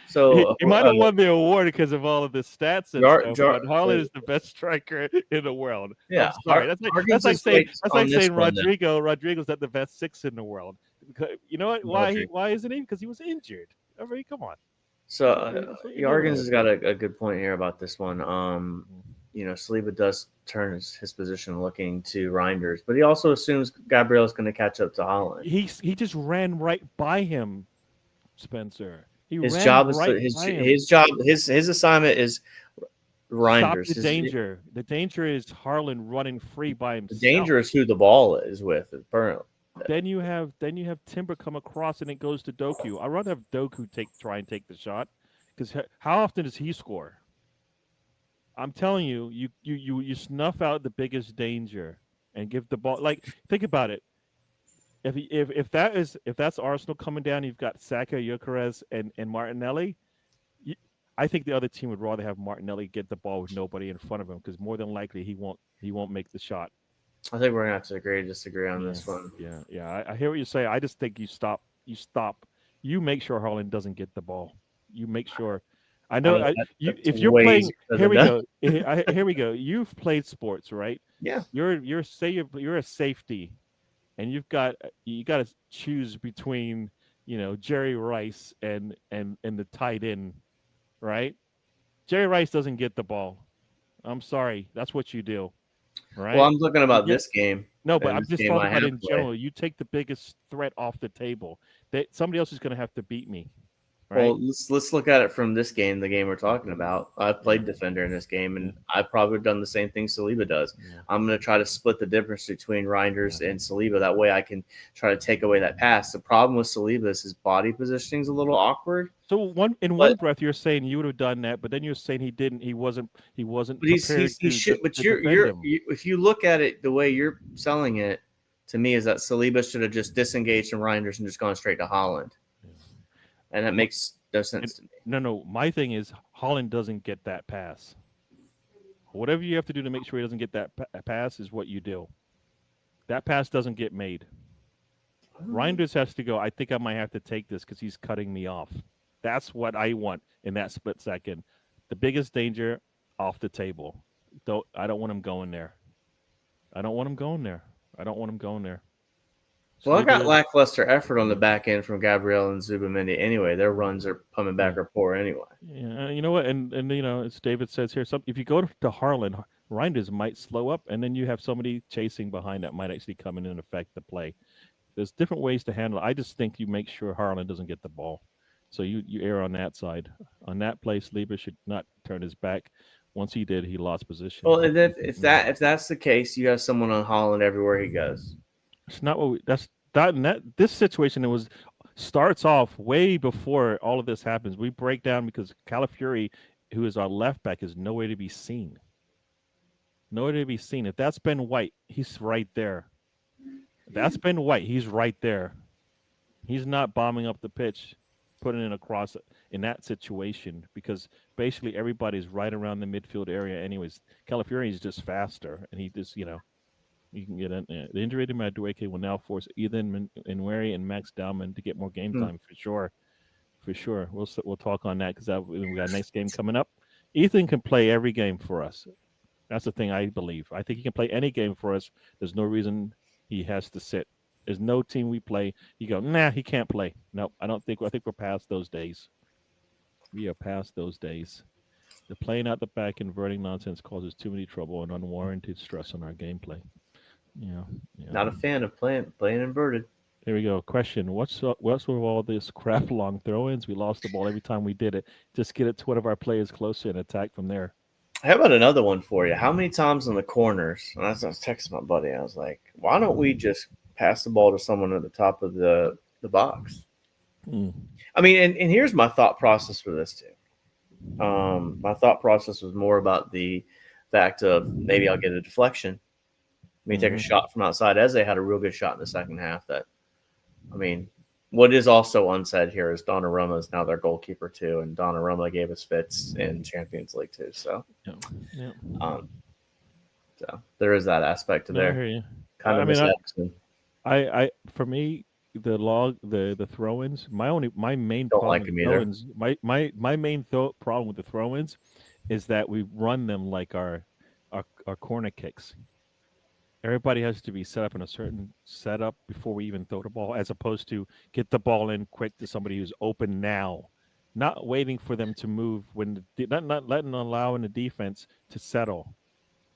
So
he might have won the award because of all of the stats and stuff. But Harlan is the best striker in the world.
Yeah,
I'm sorry. That's like saying Rodrigo. Rodrigo's not the best 6 in the world. You know what? Why isn't he? Because he was injured. I mean, come on.
So Jorgens has got a good point here about this one. Saliba does turn his position looking to Reinders, but he also assumes Gabriel is going to catch up to Holland.
He just ran right by him, Spencer.
His assignment is Reinders.
Stop the danger. The danger is Harlan running free by himself.
The danger is who the ball is with, apparently.
Then you have Timber come across and it goes to Doku. I'd rather have Doku try and take the shot because how often does he score? I'm telling you, you snuff out the biggest danger and give the ball. Like, think about it. If that's Arsenal coming down, you've got Saka, Gyökeres, and Martinelli. I think the other team would rather have Martinelli get the ball with nobody in front of him because more than likely he won't make the shot.
I think we're gonna have to agree to disagree on this one.
Yeah. I hear what you say. I just think you stop. You make sure Harlan doesn't get the ball. You make sure. I know if you're playing. Here we go. Here we go. You've played sports, right?
Yeah.
You're a safety, and you got to choose between Jerry Rice and the tight end, right? Jerry Rice doesn't get the ball. I'm sorry. That's what you do. Right.
Well, I'm talking about this game.
No, but I'm just talking about in general. You take the biggest threat off the table. That somebody else is going to have to beat me.
right?
Well, let's look at it from this game, the game we're talking about. I've played defender in this game, and I've probably done the same thing Saliba does.
Yeah.
I'm going to try to split the difference between Reinders and Saliba. That way I can try to take away that pass. The problem with Saliba is his body positioning is a little awkward.
So one breath you're saying you would have done that, but then you're saying he didn't. He wasn't
But
prepared
he should. But if you look at it the way you're selling it to me is that Saliba should have just disengaged from Reinders and just gone straight to Holland, and that makes no sense to me.
No. My thing is Holland doesn't get that pass. Whatever you have to do to make sure he doesn't get that pass is what you do. That pass doesn't get made. Reinders has to go. I think I might have to take this because he's cutting me off. That's what I want in that split second. The biggest danger off the table. Though I don't want him going there.
Well, I got lackluster effort on the back end from Gabriel and Zubamendi anyway. Their runs are coming back are poor anyway.
Yeah, you know what? And as David says here, if you go to Harlan, Reinders might slow up, and then you have somebody chasing behind that might actually come in and affect the play. There's different ways to handle it. I just think you make sure Harlan doesn't get the ball. So you err on that side. On that play, Lieber should not turn his back. Once he did, he lost position.
Well, if that's the case, you have someone on Holland everywhere he goes.
It's not what this situation. It starts off way before all of this happens. We break down because Calafiori, who is our left back, is nowhere to be seen. If that's Ben White, he's right there. He's right there. He's not bombing up the pitch, putting it across in that situation because basically everybody's right around the midfield area anyways. Calafiori is just faster, and he just, you can get in. The injury to Madueke will now force Ethan Nweri and Max Dauman to get more game time for sure. We'll talk on that because we got next game coming up. Ethan can play every game for us. That's the thing I believe. I think he can play any game for us. There's no reason he has to sit. There's no team we play. You go, nah, he can't play. No, I think we're past those days. We are past those days. The playing out the back, inverting nonsense causes too many trouble and unwarranted stress on our gameplay. Yeah.
Not a fan of playing inverted.
Here we go. Question: What's with all this crap long throw-ins? We lost the ball every time we did it. Just get it to one of our players closer and attack from there.
How about another one for you? How many times in the corners? And I was texting my buddy. I was like, why don't we just pass the ball to someone at the top of the box? I mean, and here's my thought process for this too. My thought process was more about the fact of maybe I'll get a deflection. Take a shot from outside. Eze had a real good shot in the second half. What is also unsaid here is Donnarumma is now their goalkeeper too, and Donnarumma gave us fits in Champions League too. So, so there is that aspect to there.
I hear you. For me, the throw-ins. My main
don't
problem
like
with
them either.
throw-ins, my main problem with the throw-ins is that we run them like our corner kicks. Everybody has to be set up in a certain setup before we even throw the ball, as opposed to get the ball in quick to somebody who's open now, not waiting for them to move not allowing the defense to settle.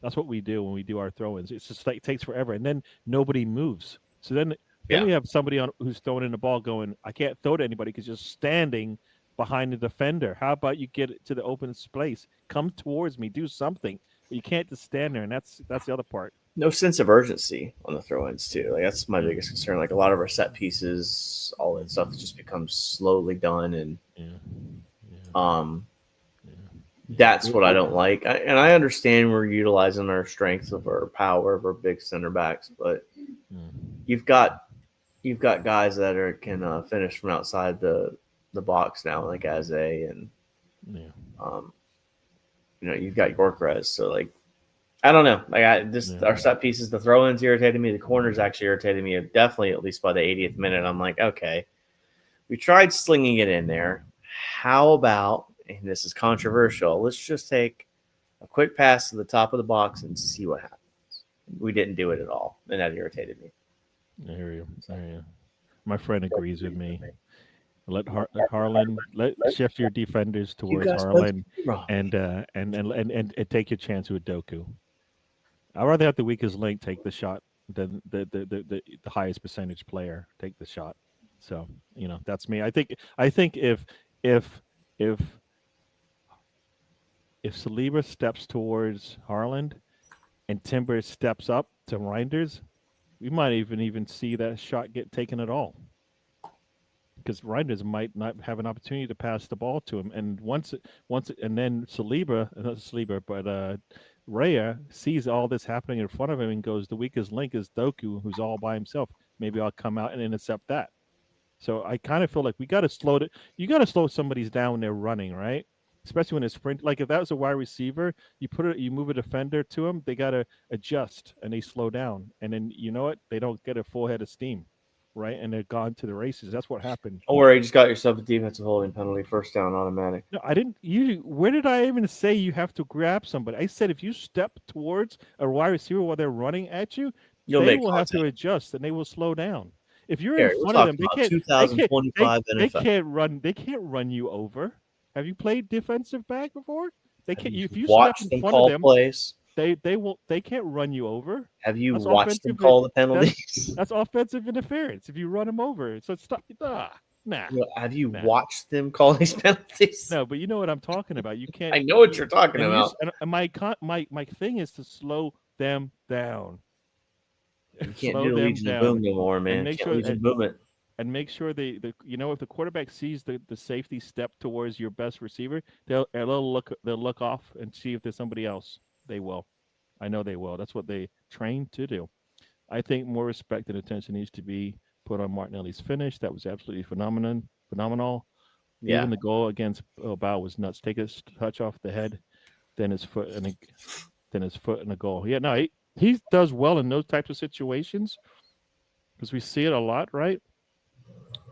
That's what we do when we do our throw-ins. It's just like it takes forever, and then nobody moves. So then we have somebody who's throwing in the ball going, I can't throw to anybody because you're standing behind the defender. How about you get it to the open space? Come towards me, do something. But you can't just stand there, and that's the other part.
No sense of urgency on the throw-ins too. Like that's my biggest concern. Like a lot of our set pieces, all that stuff just becomes slowly done, and that's what I don't like. And I understand we're utilizing our strengths of our power of our big center backs, but you've got guys that can finish from outside the box now, like Eze, and you've got Yorkres. So like, I don't know. Like our set pieces, the throw-ins irritated me. The corners actually irritated me. Definitely, at least by the 80th minute, I'm like, okay, we tried slinging it in there. How about, and this is controversial, let's just take a quick pass to the top of the box and see what happens. We didn't do it at all, and that irritated me.
I hear you. My friend agrees with me. Let Harlan shift your defenders towards Harlan and take your chance with Doku. I'd rather have the weakest link take the shot than the highest percentage player take the shot. So that's me. I think if if if Saliba steps towards Harland and Timber steps up to Reinders, we might even see that shot get taken at all. Because Reinders might not have an opportunity to pass the ball to him, and and then Saliba, not Saliba, but Raya sees all this happening in front of him and goes, the weakest link is Doku, who's all by himself. Maybe I'll come out and intercept that. So I kind of feel like we got to slow it. You got to slow somebody's down when they're running, right? Especially when it's sprint. Like if that was a wide receiver, you move a defender to them, they got to adjust and they slow down, and then you know what? They don't get a full head of steam, right? And they're gone to the races. That's what happened.
Or you just got yourself a defensive holding penalty, first down, automatic.
No, I didn't. Where did I even say you have to grab somebody? I said if you step towards a wide receiver while they're running at you, they will have to adjust and they will slow down. If you're in front of them, they can't.
2025
they can't run. They can't run you over. Have you played defensive back before? They can't. If you step in front of them,
plays.
They won't. They can't run you over.
Have you watched them call the penalties?
That's offensive interference. If you run them over, so stop. Nah.
Have you watched them call these penalties?
No, but you know what I'm talking about. You can't.
I know what you're talking about.
And my thing is to slow them down.
You can't do the Legion of Boom no more, man. Boom it.
And make sure if the quarterback sees the safety step towards your best receiver, they'll look off and see if there's somebody else. They will. I know they will. That's what they train to do. I think more respect and attention needs to be put on Martinelli's finish. That was absolutely phenomenal. Yeah. Even the goal against BILBAO was nuts. Take a touch off the head, then his foot and a goal. Yeah, no, he does well in those types of situations because we see it a lot, right?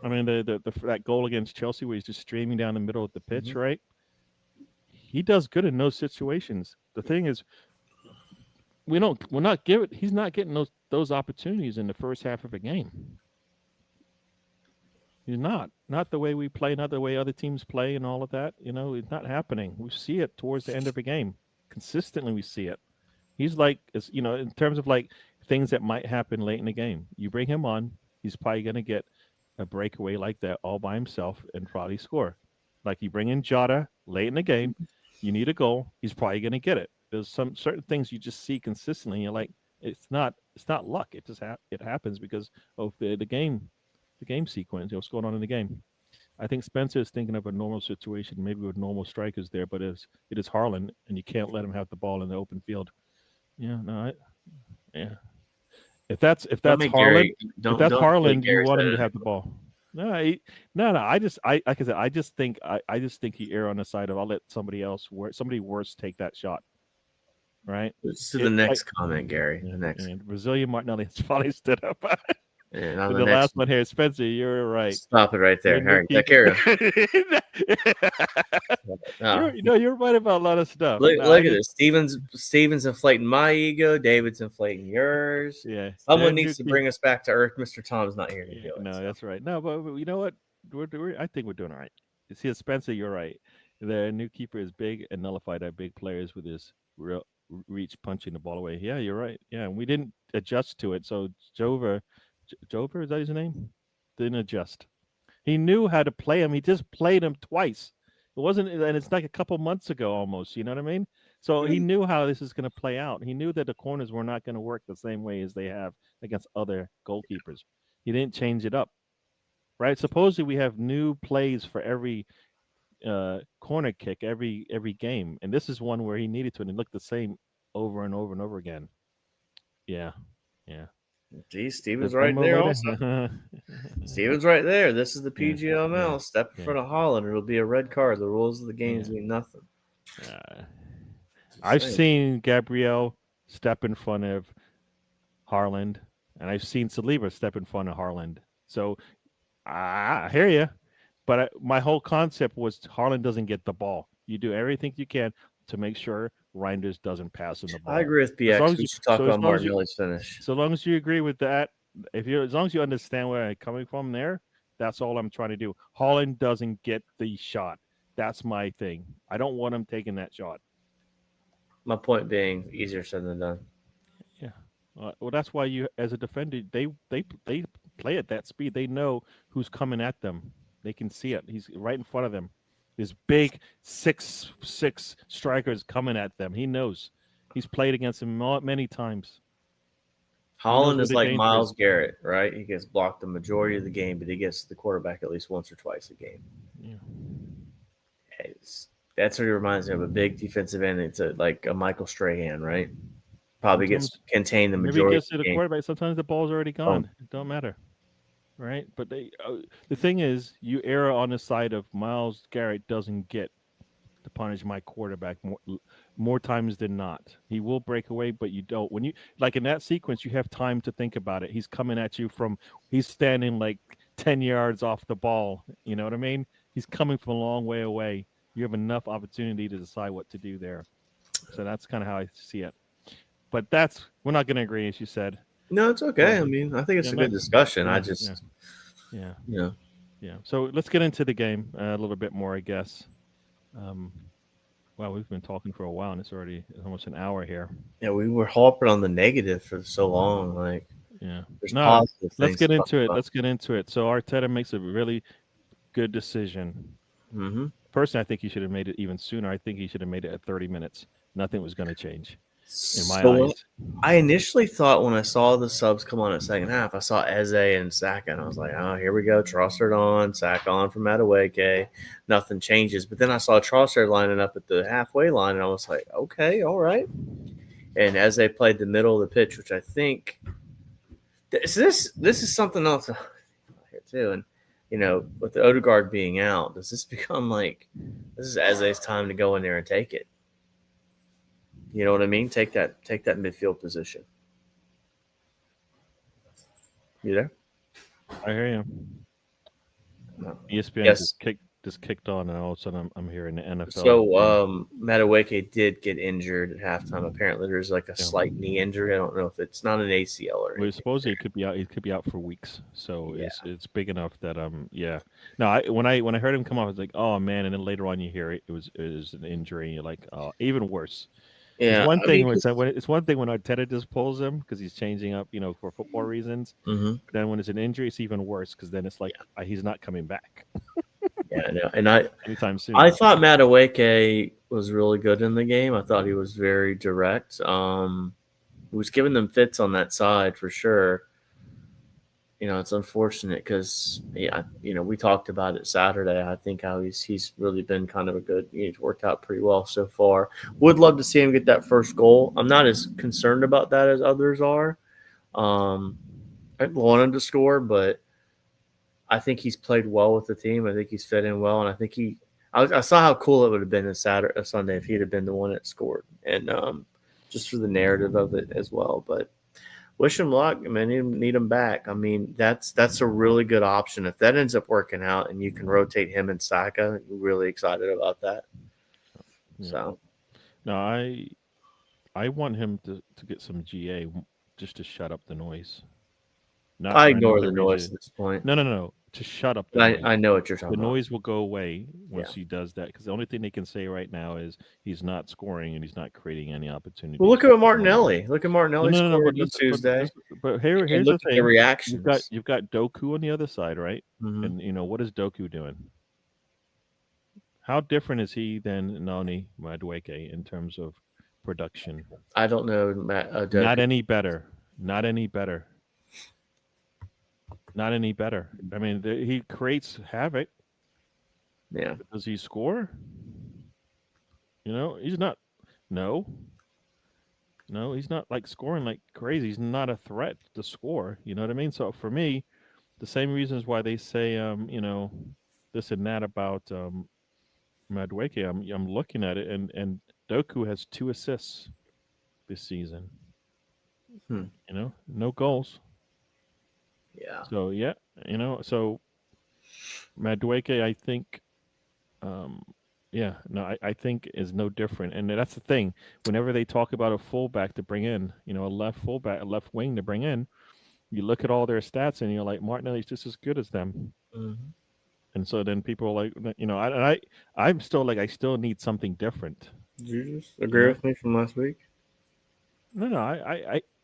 I mean, that goal against Chelsea where he's just streaming down the middle of the pitch, right? He does good in those situations. The thing is, he's not getting those opportunities in the first half of a game. He's not the way we play, not the way other teams play, and all of that. It's not happening. We see it towards the end of a game. Consistently, we see it. He's like, in terms of like things that might happen late in the game. You bring him on, he's probably going to get a breakaway like that all by himself and probably score. Like you bring in Jota late in the game, you need a goal, he's probably going to get it. There's some certain things you just see consistently. And you're like, it's not luck. It just it happens because of the game sequence. What's going on in the game? I think Spencer is thinking of a normal situation, maybe with normal strikers there, but it is Harlan, and you can't let him have the ball in the open field. Yeah, no, If that's Harlan, you want him to have the ball. No. I just think he err on the side of I'll let somebody worse take that shot. Right.
To the next comment, Gary.
Yeah,
the next.
Brazilian Martinelli has finally stood up.
Yeah,
the last one here, Spencer, you're right.
Stop it right there. All right, carry on.
You're right about a lot of stuff.
Look at this. Steven's inflating my ego. David's inflating yours.
Yeah.
Someone needs to bring us back to earth. Mr. Tom's not here to do it.
No, that's right. No, but you know what? I think we're doing all right. See, Spencer, you're right. The new keeper is big and nullified our big players with his real reach punching the ball away. Yeah, you're right. Yeah, we didn't adjust to it. So Jover, is that his name? Didn't adjust. He knew how to play him. He just played him twice. It wasn't, and it's like a couple months ago almost. You know what I mean? So he knew how this is going to play out. He knew that the corners were not going to work the same way as they have against other goalkeepers. He didn't change it up, right? Supposedly we have new plays for every corner kick every game, and this is one where he needed to, and it looked the same over and over and over again. Yeah.
Geez, Steven's right there also. Steven's right there. This is the PGML. Yeah. Step in front of Holland. It'll be a red card. The rules of the games mean nothing.
I've seen Gabriel step in front of Harland, and I've seen Saliba step in front of Harland. So I hear you, but my whole concept was Harland doesn't get the ball. You do everything you can to make sure Reinders doesn't pass him the ball.
I agree with BX. We should talk about Martinelli's finish.
So long as you agree with that, as long as you understand where I'm coming from there, that's all I'm trying to do. Holland doesn't get the shot. That's my thing. I don't want him taking that shot.
My point being, easier said than done.
Yeah. Well, that's why you, as a defender, they play at that speed. They know who's coming at them. They can see it. He's right in front of them. This big 6'6" strikers coming at them. He knows. He's played against him many times.
Holland
where
is
the
like
danger
Myles
is.
Garrett, right? He gets blocked the majority of the game, but he gets to the quarterback at least once or twice a game.
Yeah.
That's what he reminds me of, a big defensive end. It's like a Michael Strahan, right? Probably gets
Sometimes
contained the
maybe he
majority
gets
of
to
the
the
game.
quarterback. Sometimes the ball's already gone. It don't matter, right? But the thing is, you err on the side of Myles Garrett doesn't get to punish my quarterback more times than not. He will break away, but you don't. When you like in that sequence, you have time to think about it. He's coming at you he's standing like 10 yards off the ball. You know what I mean? He's coming from a long way away. You have enough opportunity to decide what to do there. So that's kind of how I see it. But we're not going to agree, as you said.
No, it's okay.
So,
I mean, I think it's
yeah,
a good discussion. I
yeah,
just,
yeah.
you know,
Yeah. So let's get into the game a little bit more, I guess. Well, we've been talking for a while, and it's already almost an hour here.
yeah, we were harping on the negative for so long. Like,
Yeah.
there's
No,
positive things.
let's get
to talk
into it.
about.
Let's get into it. So Arteta makes a really good decision.
Mhm.
Personally, I think he should have made it even sooner. I think he should have made it at 30 minutes. Nothing was going to change in my
So
eyes.
I initially thought when I saw the subs come on at second half, I saw Eze and Saka, and I was like, oh, here we go. Trossard on, Saka on from Madueke. Nothing changes. But then I saw Trossard lining up at the halfway line, and I was like, okay, all right. And Eze played the middle of the pitch, which I think this is something else here too. And with the Odegaard being out, does this become like this is Eze's time to go in there and take it? You know what I mean? Take that midfield position. You there?
I hear you.
No.
ESPN
Yes.
just kicked on, and all of a sudden I'm hearing the NFL.
So Madueke did get injured at halftime. Apparently, there's like a slight knee injury. I don't know if it's not an ACL or anything.
Well, supposedly it could be out. It could be out for weeks. So it's big enough that yeah. No, when I heard him come off, I was like, oh man. And then later on, you hear it was an injury. And you're like, oh, even worse.
Yeah,
It's one thing when Arteta just pulls him because he's changing up, for football reasons.
Mm-hmm.
But then when it's an injury, it's even worse because then it's like he's not coming back.
Yeah, no, and
anytime soon.
I thought Madueke was really good in the game. I thought he was very direct. He was giving them fits on that side for sure. It's unfortunate because we talked about it Saturday. I think how he's really been kind of he's worked out pretty well so far. Would love to see him get that first goal. I'm not as concerned about that as others are. I want him to score, but I think he's played well with the team. I think he's fit in well, and I think I saw how cool it would have been a Sunday if he'd have been the one that scored, and just for the narrative of it as well. But wish him luck. I mean, need him back. I mean, that's a really good option. If that ends up working out and you can rotate him and Saka, I'm really excited about that.
Yeah.
So,
no, I want him to get some GA just to shut up the noise. Not
I
for
ignore
another
the noise
reason.
at this point.
No. To shut up the noise.
I know what you're talking
The
about.
noise will go away once he does that because the only thing they can say right now is he's not scoring and he's not creating any opportunities.
Well, look at Martinelli. Look at Martinelli
No,
scored on Tuesday.
But here's
look
the
at
thing:
the reactions.
you've got Doku on the other side, right?
Mm-hmm.
And what is Doku doing? How different is he than Noni Madueke in terms of production?
I don't know,
Not any better. Not any better. Not any better. I mean, he creates havoc.
Yeah.
But does he score? He's not. No, he's not like scoring like crazy. He's not a threat to score. You know what I mean? So for me, the same reasons why they say, this and that about Madueke, I'm looking at it, and Doku has 2 assists this season. No goals.
Yeah.
So so Madueke, I think, I think is no different, and that's the thing. Whenever they talk about a fullback to bring in, a left fullback, a left wing to bring in, you look at all their stats, and you're like, Martinelli's just as good as them.
Mm-hmm.
And so then people are like, I'm still like, I still need something different.
Did you just agree with me from last week?
No,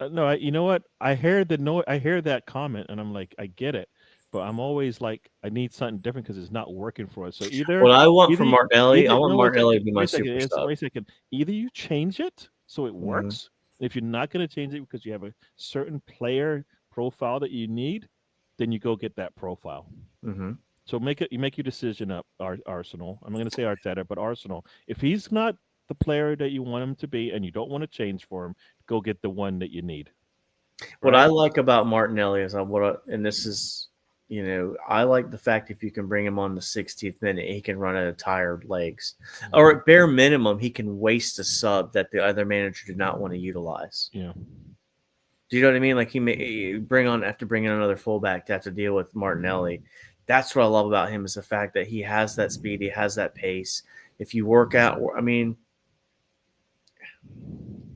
no, you know what? I hear that comment, and I'm like, I get it, but I'm always like, I need something different because it's not working for us. So either
What I want from
either
Martinelli, I
either
want
no, wait a
Martinelli to
second,
be
wait
my
a second,
super
answer,
sub.
wait a second. Either you change it so it
Mhm.
works. If you're not going to change it because you have a certain player profile that you need, then you go get that profile.
Hmm.
So you make your decision up, Arsenal. I'm going to say Arteta, but Arsenal. If he's not the player that you want him to be, and you don't want to change for him, go get the one that you need.
What
Right?
I like about Martinelli is and this is, I like the fact if you can bring him on the 60th minute, he can run out of tired legs, or at bare minimum, he can waste a sub that the other manager did not want to utilize.
Yeah.
Do you know what I mean? Like he may have to bring in another fullback to have to deal with Martinelli. That's what I love about him is the fact that he has that speed, he has that pace. If you work out, I mean,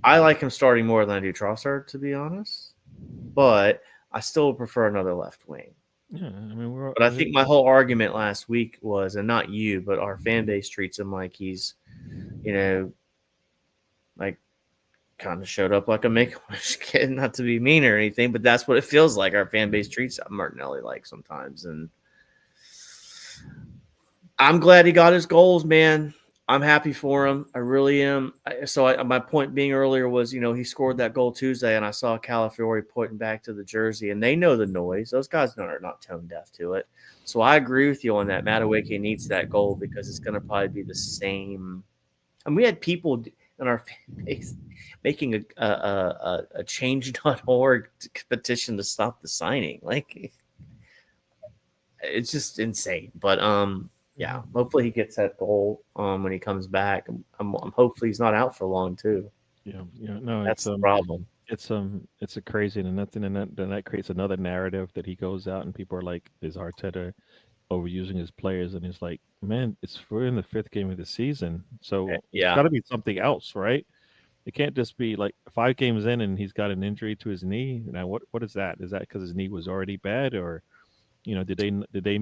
I like him starting more than I do Trossard, to be honest, but I still prefer another left wing.
Yeah. I mean,
But I think my whole argument last week was, and not you, but our fan base treats him like he's, like kind of showed up like a Make-A-Wish kid. Not to be mean or anything, but that's what it feels like. Our fan base treats Martinelli like sometimes, and I'm glad he got his goals, man. I'm happy for him. I really am. My point being earlier was, he scored that goal Tuesday, and I saw Calafiore pointing back to the jersey, and they know the noise. Those guys are not tone deaf to it. So I agree with you on that. Madueke needs that goal because it's going to probably be the same. And we had people in our fan base making a change.org petition to stop the signing. Like, it's just insane. But yeah, hopefully he gets that goal when he comes back. I'm hopefully he's not out for long too.
Yeah. No,
That's the problem.
It's a crazy and nothing, and that creates another narrative that he goes out and people are like, is Arteta overusing his players? And it's like, man, we're in the 5th game of the season, so it's
Yeah.
got to be something else, right? It can't just be like 5 games in and he's got an injury to his knee. Now, what is that? Is that because his knee was already bad, or did they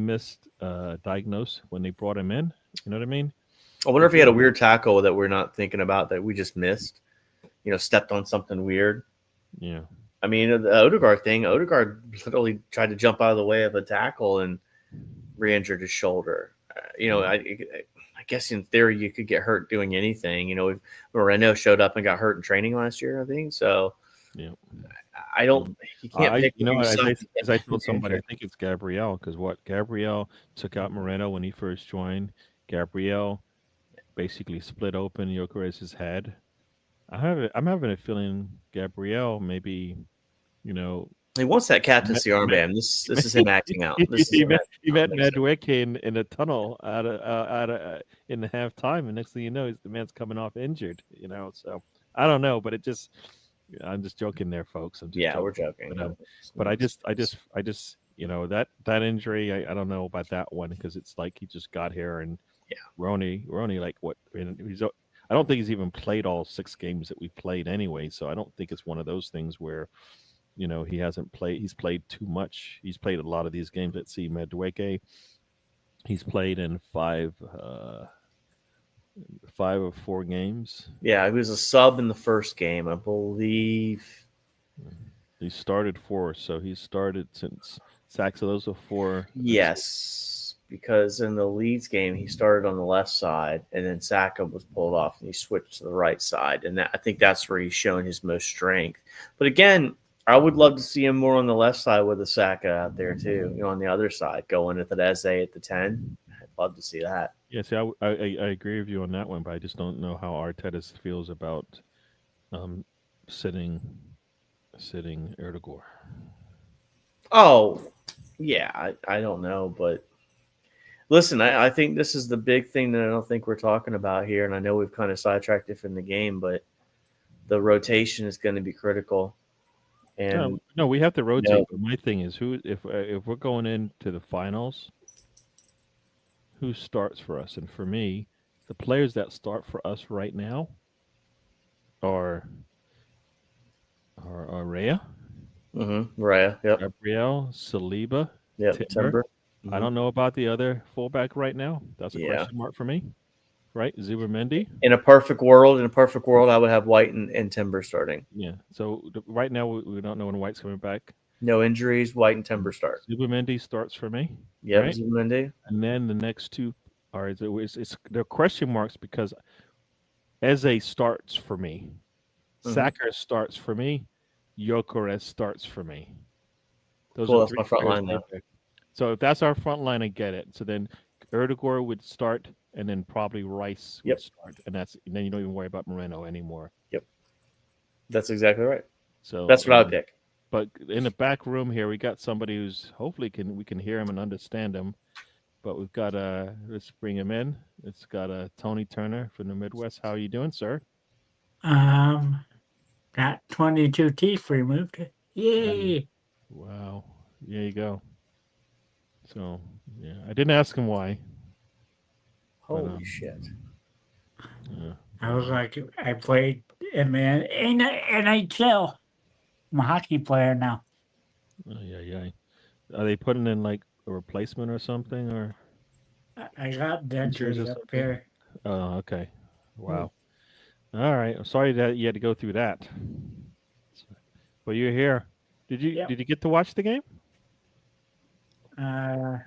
diagnose when they brought him in? You know what I mean?
I wonder if he had a weird tackle that we're not thinking about that we just missed. Stepped on something weird.
Yeah.
I mean, the Odegaard thing. Odegaard literally tried to jump out of the way of a tackle and re-injured his shoulder. I guess in theory you could get hurt doing anything. Moreno showed up and got hurt in training last year, I think. So
Yeah.
I don't. You can't pick.
As I told somebody, I think it's Gabriel, because Gabriel took out Moreno when he first joined. Gabriel basically split open Gyökeres's head. I'm having a feeling Gabriel maybe,
he wants that captaincy armband. This is him acting out.
He met Madueke in a tunnel in the halftime, and next thing you know, the man's coming off injured. So I don't know, but I'm just joking there, folks.
We're joking.
But I just that injury, I don't know about that one, because it's like he just got here, and we're only like what? I don't think he's even played all 6 games that we played anyway. So I don't think it's one of those things where he hasn't played. He's played too much. He's played a lot of these games. Let's see, Madueke. He's played in 5 of 4 games.
Yeah, he was a sub in the first game, I believe.
He started 4, so he's started since Sacks of those are 4.
Yes, because in the Leeds game, he started on the left side, and then Saka was pulled off, and he switched to the right side. And I think that's where he's shown his most strength. But again, I would love to see him more on the left side with a Saka out there too. On the other side, going with the Eze at the 10. I'd love to see that.
Yeah, see, I agree with you on that one, but I just don't know how Arteta feels about sitting Erdogan.
Oh, yeah, I don't know, but listen, I think this is the big thing that I don't think we're talking about here, and I know we've kind of sidetracked it from the game, but the rotation is going to be critical. And
no, we have to rotate. But my thing is, if we're going into the finals, who starts for us? And for me, the players that start for us right now are Raya.
Raya, yep.
Gabriel, Saliba,
yep. Timber.
I don't know about the other fullback right now. That's a question mark for me. Right, Zubimendi.
In a perfect world, I would have White and Timber starting.
Yeah. So right now we don't know when White's coming back.
No injuries. White and Timber start.
Zubimendi starts for me.
Yep,
Right?
Zubimendi.
And then the next two are they're question marks because Eze starts for me.
Mhm.
Sacker starts for me. Gyökeres starts for me. Those
Cool.
are
That's
three
my front
players
line
they
though.
pick. So if that's our front line, I get it. So then Erdegaard would start, and then probably Rice
Yep.
would start, and then you don't even worry about Moreno anymore.
Yep. That's exactly right.
So
That's what I would pick.
But in the back room here, we got somebody who's hopefully we can hear him and understand him. But we've got let's bring him in. It's got Tony Turner from the Midwest. How are you doing, sir?
Got 22 teeth removed. Yay!
Wow. There you go. So yeah, I didn't ask him why.
Holy shit.
Yeah.
I was like, I played in the NHL. I'm a hockey player now.
Yeah. Are they putting in like a replacement or something, or
I got
Injuries or
dentures up
something?
here.
Oh, okay. Wow. All right. I'm sorry that you had to go through that. But you're here. Did you get to watch the game?
I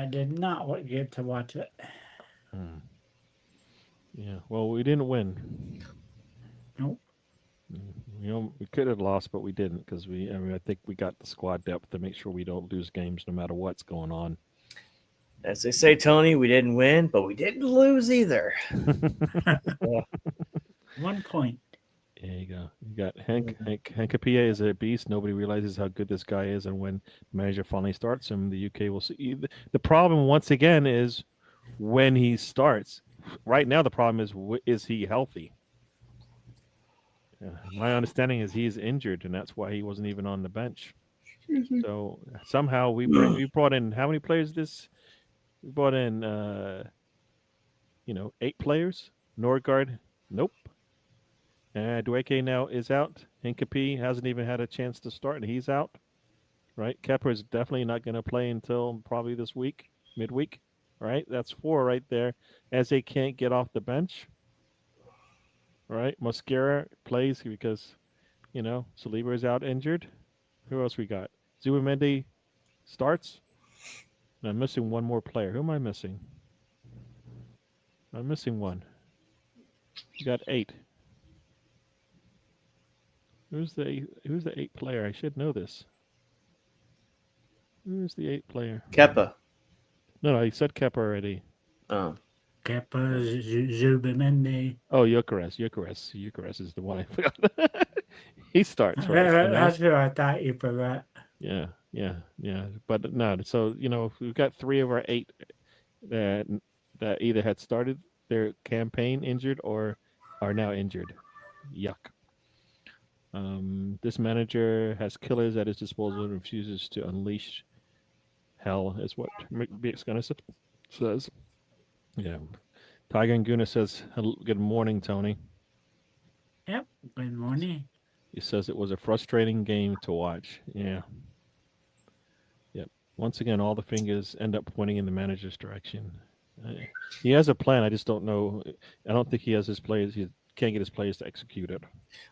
did not get to watch it.
Yeah. Well, we didn't win.
Nope.
We could have lost, but we didn't because I think we got the squad depth to make sure we don't lose games no matter what's going on.
As they say, Tony, we didn't win, but we didn't lose either.
1 point.
There you go. You got Hank Capilla is a beast. Nobody realizes how good this guy is, and when the manager finally starts him, the UK will see. The problem once again is when he starts. Right now, the problem is he healthy? My understanding is he's injured, and that's why he wasn't even on the bench. So somehow we brought in how many players? We brought in 8 players. Nordgaard, nope. Dweke now is out. Hinkapi hasn't even had a chance to start, and he's out. Right? Kepper is definitely not going to play until probably this week, midweek. Right? That's 4 right there. As they can't get off the bench. Right? Mosquera plays because, Saliba is out injured. Who else we got? Zubimendi starts. And I'm missing one more player. Who am I missing? I'm missing one. You got 8. Who's the 8th player? I should know this. Who's the 8th player?
Kepa.
No, he said Kepa already.
Oh.
Kepa, Zubimendi.
Oh, Gyökeres is the one I forgot. He starts, right?
That's what I thought you forgot.
Yeah. But no, so we've got 3 of our 8 that either had started their campaign injured or are now injured. Yuck. This manager has killers at his disposal and refuses to unleash hell, is what McBeaksgunner says. Yeah. Tiger and Guna says, good morning, Tony.
Yep. Good morning.
He says it was a frustrating game to watch. Yeah. Yep. Once again, all the fingers end up pointing in the manager's direction. He has a plan. I just don't know. I don't think he has his players. He can't get his players to execute it.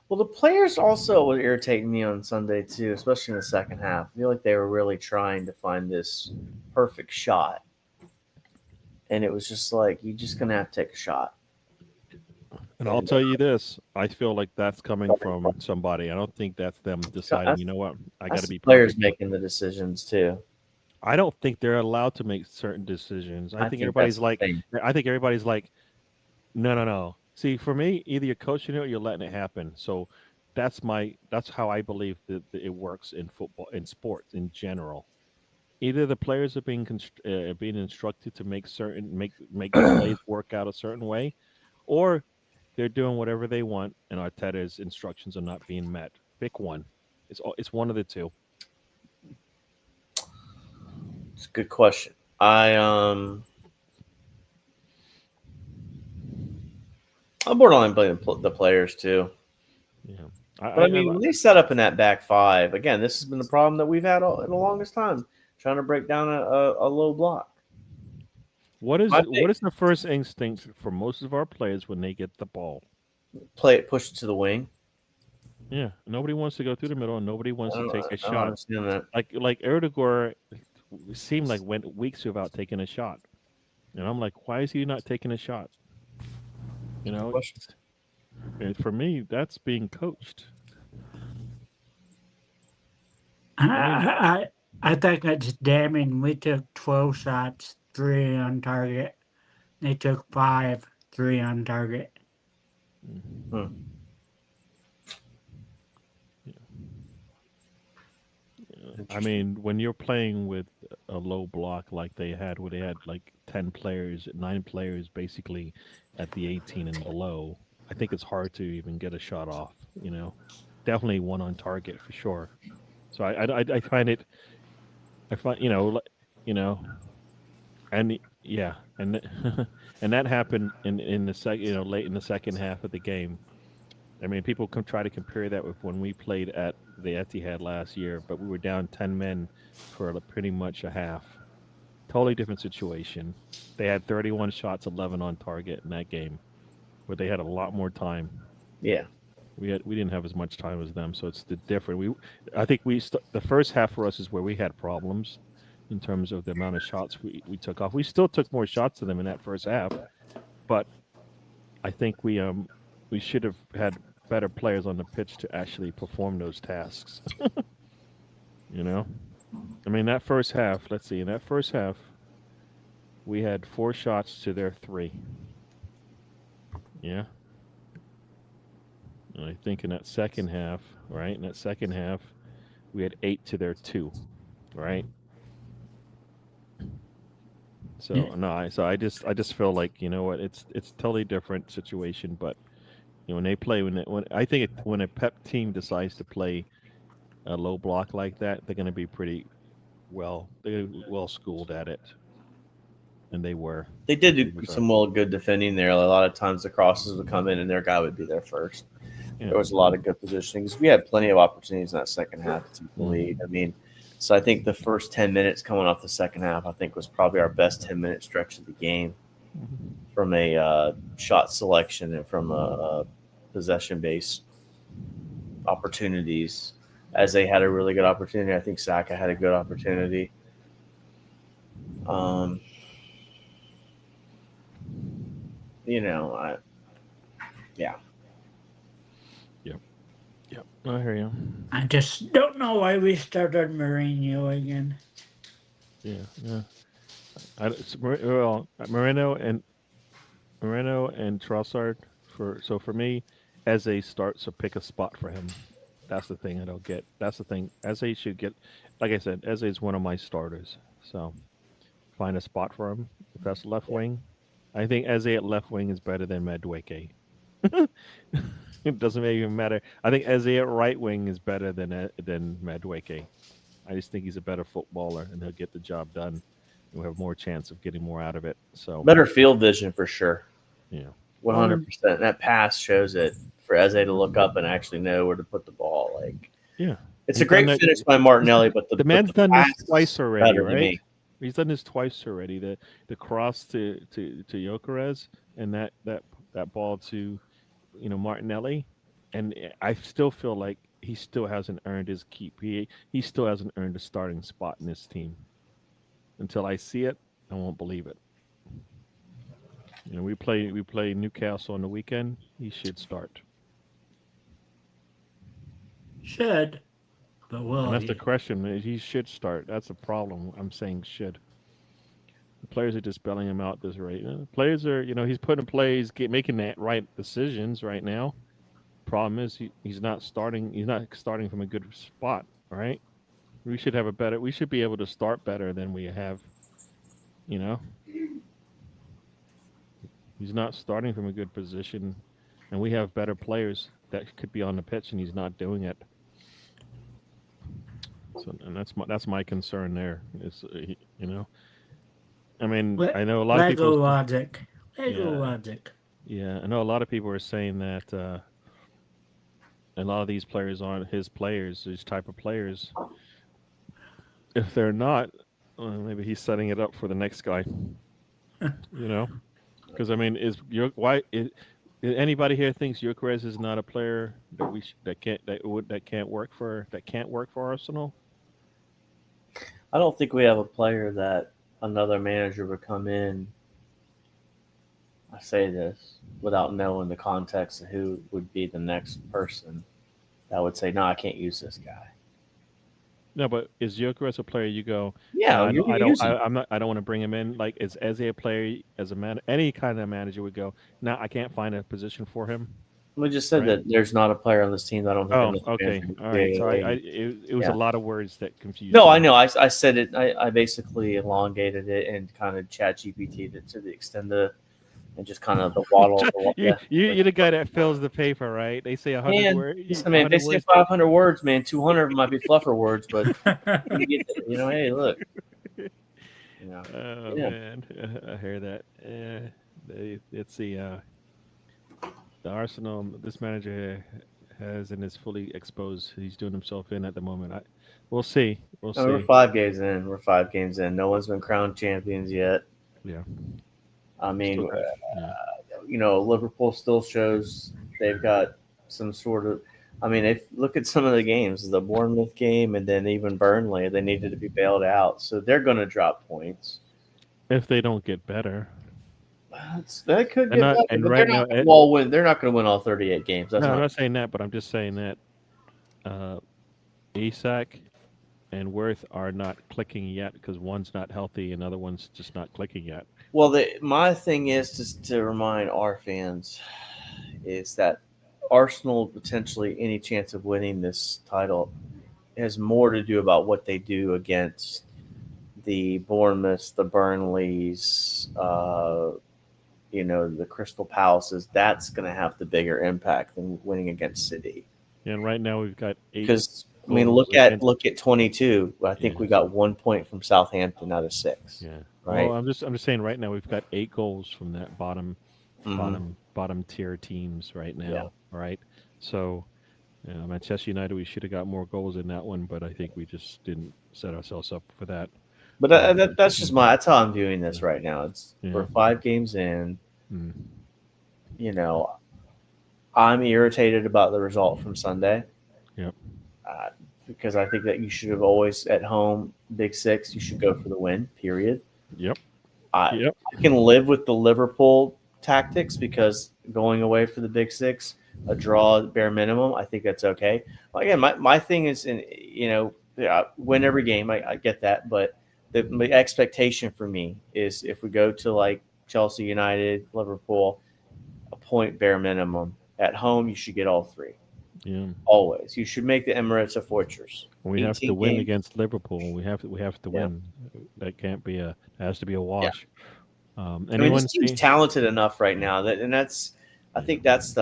Well, the players also were irritating me on Sunday too, especially in the second half. I feel like they were really trying to find this perfect shot. And it was just like, you're just going to have to take a shot.
And I'll tell you this, I feel like that's coming from somebody. I don't think that's them deciding, you know what, I got to be
players
perfect.
making the decisions too.
I don't think they're allowed to make certain decisions. I think everybody's like, no. See, for me, either you're coaching it or you're letting it happen. So that's how I believe that it works in football, in sports in general. Either the players are being instructed to make the plays work out a certain way, or they're doing whatever they want, and Arteta's instructions are not being met. Pick one. It's one of the two.
It's a good question. I'm borderline blaming the players too.
Yeah,
but I mean, when they set up in that back 5, again, this has been the problem that we've had in the longest time, trying to break down a low block.
What is the first instinct for most of our players when they get the ball?
Play it, push it to the wing.
Yeah, nobody wants to go through the middle, and nobody wants to take a
I don't
shot.
understand that.
Like Erdogan seemed like went weeks without taking a shot, and I'm like, why is he not taking a shot? You know,
Question.
and for me, that's being coached.
I think it's damning. We took 12 shots, 3 on target. They took 5, 3 on target.
Hmm.
I mean, when you're playing with a low block like where they had like 10 players, 9 players basically at the 18 and below, I think it's hard to even get a shot off, you know? Definitely one on target for sure. So I find it, I find, you know, and yeah, and and that happened in the late in the second half of the game. I mean, people can try to compare that with when we played at the Etihad last year, but we were down 10 men for pretty much a half. Totally different situation. They had 31 shots, 11 on target in that game, but they had a lot more time.
Yeah.
We didn't have as much time as them, so it's the different. I think the first half for us is where we had problems in terms of the amount of shots we took off. We still took more shots than them in that first half, but I think we should have had better players on the pitch to actually perform those tasks. You know, I mean that first half. Let's see, in that first half, we had 4 shots to their 3. Yeah, and I think in that second half, right? In that second half, we had 8 to their 2, right? So
Yeah.
no, I just feel like you know what, it's totally different situation, but when they play when I think when a Pep team decides to play a low block like that, they're going to be pretty they're well schooled at it, and they were.
They did
They
do
were.
some good defending there. A lot of times the crosses would come in and their guy would be there first.
Yeah.
There was a lot of good positioning. We had plenty of opportunities in that second half to take the
Mhm.
lead. I mean, so I think the first 10 minutes coming off the second half, I think was probably our best 10-minute stretch of the game from a shot selection and from a possession-based opportunities. As they had a really good opportunity, I think Saka had a good opportunity. You know, yeah.
Yep. I hear you.
I just don't know why we started Mourinho again.
Yeah. Well, Moreno and Trossard for me, Eze starts, so pick a spot for him. That's the thing I don't get. That's the thing. Eze should get, like I said, Eze is one of my starters. So find a spot for him. If that's left wing, I think Eze at left wing is better than Madueke. It doesn't even matter. I think Eze at right wing is better than Madueke. I just think he's a better footballer, and he'll get the job done. We'll have more chance of getting more out of it. So
Better field vision for sure.
yeah.
100%. That pass shows it for Eze to look up and actually know where to put the ball. Like,
Yeah.
it's
He's
a great
done that-
finish by Martinelli, but
The man's done
pass
this twice
is
already,
better than
right?
me.
He's done this twice already. The cross to Gyökeres and that ball to Martinelli, and I still feel like he still hasn't earned his keep. He still hasn't earned a starting spot in this team. Until I see it, I won't believe it. We play Newcastle on the weekend. He should start.
Should, but
And
will
that's the
he?
question. He should start. That's the problem. I'm saying should. The players are just bailing him out this rate. Players are, he's putting plays, making that right decisions right now. Problem is he's not starting. He's not starting from a good spot. Right? We should have we should be able to start better than we have. He's not starting from a good position, and we have better players that could be on the pitch, and he's not doing it. So, and that's my concern there. Is I mean, I know a lot of
Lego
people.
logic. Lego
Yeah.
logic.
Yeah, I know a lot of people are saying that a lot of these players aren't his players, these type of players. If they're not, maybe he's setting it up for the next guy. Because I mean, Anybody here thinks Gyökeres is not a player that that can't work for Arsenal?
I don't think we have a player that another manager would come in. I say this without knowing the context of who would be the next person that would say, "No, I can't use this guy."
No, but is Gyökeres a player you go?
Yeah,
"No,
you're
I
gonna
don't.
use him.
I'm not. I don't want to bring him in. Like as a player, as a man, any kind of manager would go. No, I can't find a position for him.
We just said
Right.
that there's not a player on this team that I don't think.
Oh,
another
okay,
manager-
all right. So
Yeah,
it was
yeah.
a lot of words that confused.
No,
me.
I know. I said it. I basically elongated it and kind of chat GPT'd it to the extent of, and just kind of the waddle.
You're the guy that fills the paper, right? They say 100
Man,
words.
listen, man, they say 500 words, man. 200 of them might be fluffer words, but you know, hey, look. You know,
Oh
yeah.
man, I hear that. It's the Arsenal. This manager has and is fully exposed. He's doing himself in at the moment. We'll see. We'll
No, we're
see.
5 games in. We're 5 games in. No one's been crowned champions yet.
Yeah.
I mean,
Still got- yeah.
you know, Liverpool still shows they've got some sort of. I mean, if look at some of the games, the Bournemouth game, and then even Burnley, they needed to be bailed out, so they're going to drop points.
If they don't get better.
That could get
not-
better,
and
but
right
they're
now,
not gonna all win. They're not going to win all 38 games. That's
No, I'm
not.
not saying that, but I'm just saying that Isak and Worth are not clicking yet because one's not healthy and the other one's just not clicking yet.
Well, my thing is just to remind our fans is that Arsenal potentially any chance of winning this title has more to do about what they do against the Bournemouths, the Burnleys, you know, the Crystal Palaces. That's going to have the bigger impact than winning against City.
And right now we've got 8.
Because I mean,
goals
look at 22. I think
Yeah.
we got 1 point from Southampton out of 6.
Yeah.
Right.
Well, I'm just saying right now we've got 8 goals from that bottom tier teams right now.
Yeah.
Right. So Manchester United, we should have got more goals in that one, but I think we just didn't set ourselves up for that.
But that's just that's how I'm viewing this right now. We're 5 games in.
Mm.
You know, I'm irritated about the result from Sunday.
Yep.
Because I think that you should have always at home, Big Six, you should go for the win. Period.
Yep.
I can live with the Liverpool tactics because going away for the Big Six, a draw bare minimum, I think that's okay. Again, my thing is, win every game. I get that, but the expectation for me is if we go to like Chelsea, United, Liverpool, a point bare minimum. At home, you should get all 3.
Yeah.
Always, you should make the Emirates a fortress.
We have to
18
win
games.
against Liverpool. We have to
Yeah.
win. That can't be it has to be a wash.
I mean,
Anyone
this team's
see?
talented enough right now I think that's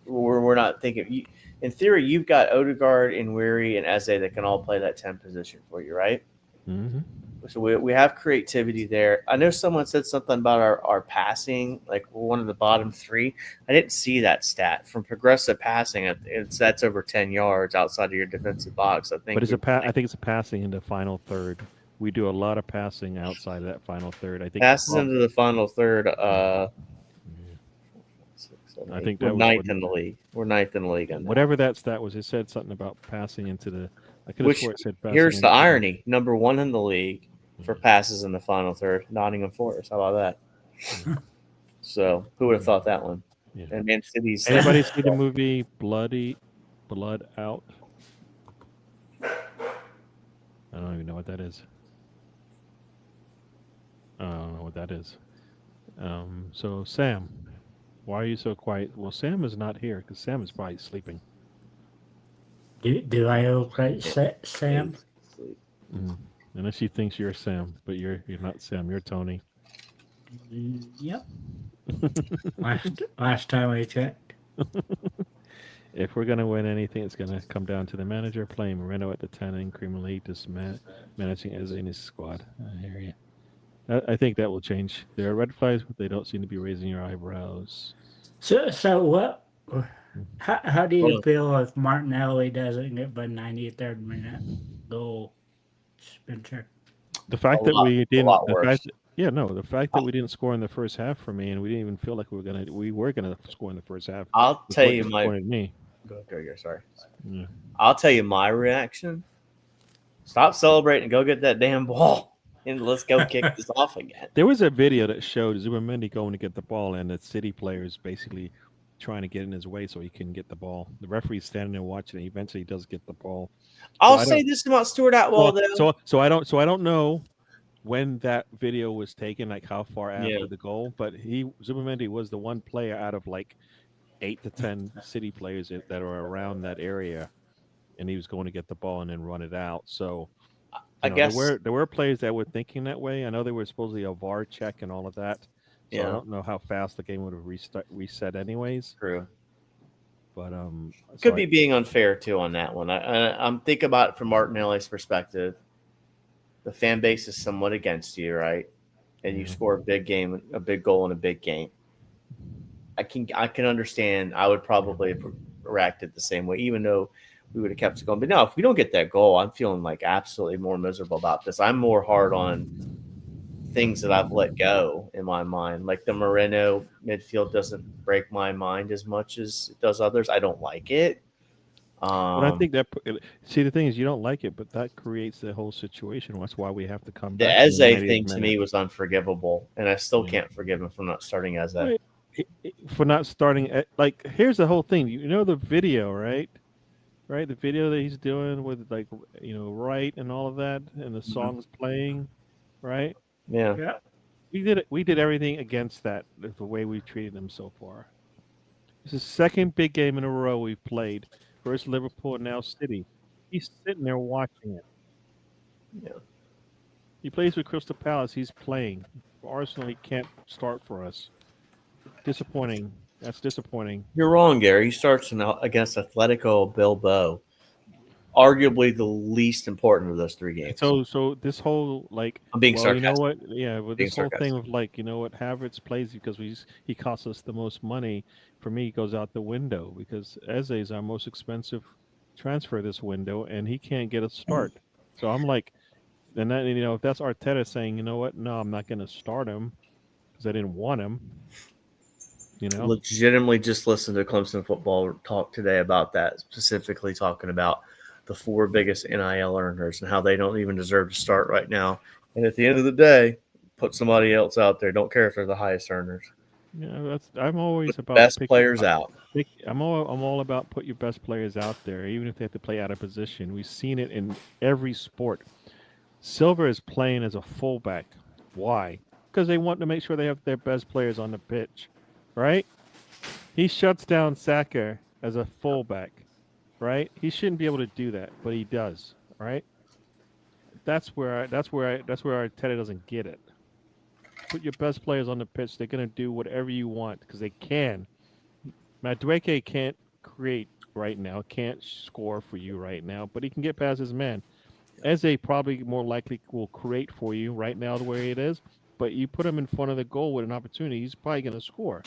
we're not thinking. In theory, you've got Odegaard and Weary and Eze that can all play that 10 position for you, right?
Mm-hmm.
So we have creativity there. I know someone said something about our passing, like we're one of the bottom 3. I didn't see that stat from progressive passing. That's over 10 yards outside of your defensive box. I think.
But I think it's a passing in the final third. We do a lot of passing outside of that final third. I think
passes into the final third.
I think
we're
that was
ninth in the league. We're 9th in the league on that.
whatever that stat was. It said something about passing into the. I could have
Which
swore it said passing
here's
into
the irony: number 1 in the league
Mm-hmm.
for passes in the final third, Nottingham Forest. How about that? So who would have thought that one?
Yeah.
And Man City's.
Anybody see the movie Blood Out? I don't even know what that is. I don't know what that is. So Sam, why are you so quiet? Well, Sam is not here because Sam is probably sleeping.
Do I look like Sam?
Mm. Unless she thinks you're Sam, but you're not Sam. You're Tony.
Yep. last time I checked.
If we're gonna win anything, it's gonna come down to the manager playing Moreno at the 10 and Cream League, just managing as in his squad. I hear you. I think that will change. There are red flags, but they don't seem to be raising your eyebrows.
So what? How do you feel if Martinelli doesn't get by 93rd minute goal, Spencer?
The fact that we didn't, Yeah, no, the fact that we didn't score in the first half for me, and we didn't even feel like we were gonna score in the first half.
I'll
was
tell
what
you my.
disappointed me.
Go, sorry.
Yeah.
I'll tell you my reaction. Stop celebrating and go get that damn ball, and let's go kick this off again.
There was a video that showed Zubamendi going to get the ball, and the City players basically trying to get in his way so he couldn't get the ball. The referee's standing there watching it. Eventually, he does get the ball.
I'll
I
say
don't-
this about Stuart Atwell, though.
So I don't know when that video was taken, like how far after
Yeah.
the goal, but Zubamendi was the one player out of like 8 to 10 City players that are around that area, and he was going to get the ball and then run it out. So
I guess
there were players that were thinking that way. I know there was supposedly a VAR check and all of that. So I
Yeah.
don't know how fast the game would have reset anyways.
true.
But
Could be being unfair too on that one. I'm thinking about it from Martinelli's perspective. The fan base is somewhat against you, right? And you
Yeah.
score a big goal in a big game. I can understand. I would probably have reacted the same way, even though we would have kept it going. But no, if we don't get that goal, I'm feeling like absolutely more miserable about this. I'm more hard on things that I've let go in my mind. Like the Moreno midfield doesn't break my mind as much as it does others. I don't like it.
But I think that the thing is you don't like it, but that creates the whole situation. That's why we have to come
the
back. in
Eze
90th
thing to
minute.
me was unforgivable, and I still
Yeah.
can't forgive him for not starting Eze.
Wait, for not starting like here's the whole thing. You know the video, right? Right, the video that he's doing with like right and all of that, and the songs playing, right?
Yeah.
Yeah.
We did everything against that. The way we've treated him so far. It's the second big game in a row we've played. First Liverpool, now City. He's sitting there watching it.
Yeah.
He plays with Crystal Palace. He's playing. For Arsenal, he can't start for us. Disappointing. That's disappointing.
You're wrong, Gary. He starts against Atletico Bilbao, arguably the least important of those 3 games.
So this whole like,
I'm being
well, you know
sarcastic.
what? Yeah, with
Being
this whole thing
sarcastic.
of like, you know what? Havertz plays because he costs us the most money. For me, he goes out the window because Eze is our most expensive transfer this window, and he can't get a start. So I'm like, and then if that's Arteta saying, you know what? No, I'm not going to start him because I didn't want him.
Legitimately just listened to Clemson football talk today about that, specifically talking about the 4 biggest NIL earners and how they don't even deserve to start right now. And at the end of the day, put somebody else out there. Don't care if they're the highest earners.
Yeah, I'm always about
Best
picking
players out.
I'm all about put your best players out there, even if they have to play out of position. We've seen it in every sport. Silver is playing as a fullback. Why? Because they want to make sure they have their best players on the pitch, right? He shuts down Saka as a fullback, right? He shouldn't be able to do that, but he does, right? That's where Arteta doesn't get it. Put your best players on the pitch. They're going to do whatever you want because they can. Madueke can't create right now, can't score for you right now, but he can get past his man. Eze probably more likely will create for you right now the way it is, but you put him in front of the goal with an opportunity, he's probably going to score.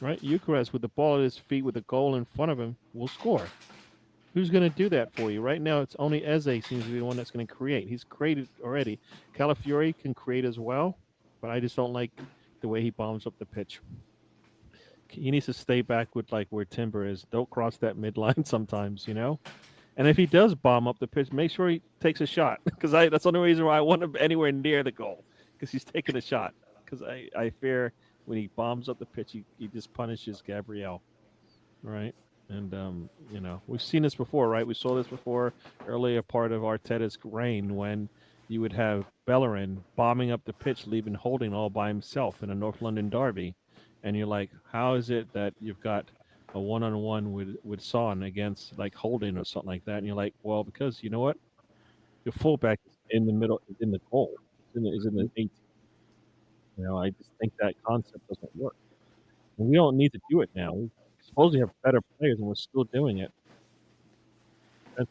Right? Eucharist with the ball at his feet with the goal in front of him will score. Who's going to do that for you? Right now, it's only Eze seems to be the one that's going to create. He's created already. Calafiori can create as well, but I just don't like the way he bombs up the pitch. He needs to stay back with like where Timber is. Don't cross that midline sometimes, And if he does bomb up the pitch, make sure he takes a shot because that's the only reason why I want him anywhere near the goal because he's taking a shot. Because I fear when he bombs up the pitch, he just punishes Gabriel, right? And we've seen this before, right? We saw this before earlier part of Arteta's reign when you would have Bellerin bombing up the pitch, leaving Holding all by himself in a North London derby, and you're like, how is it that you've got a one-on-one with Son against like Holding or something like that? And you're like, well, because you know what, your fullback is in the middle, is in the goal, is in the 18. I just think that concept doesn't work. And we don't need to do it now. We supposedly have better players, and we're still doing it.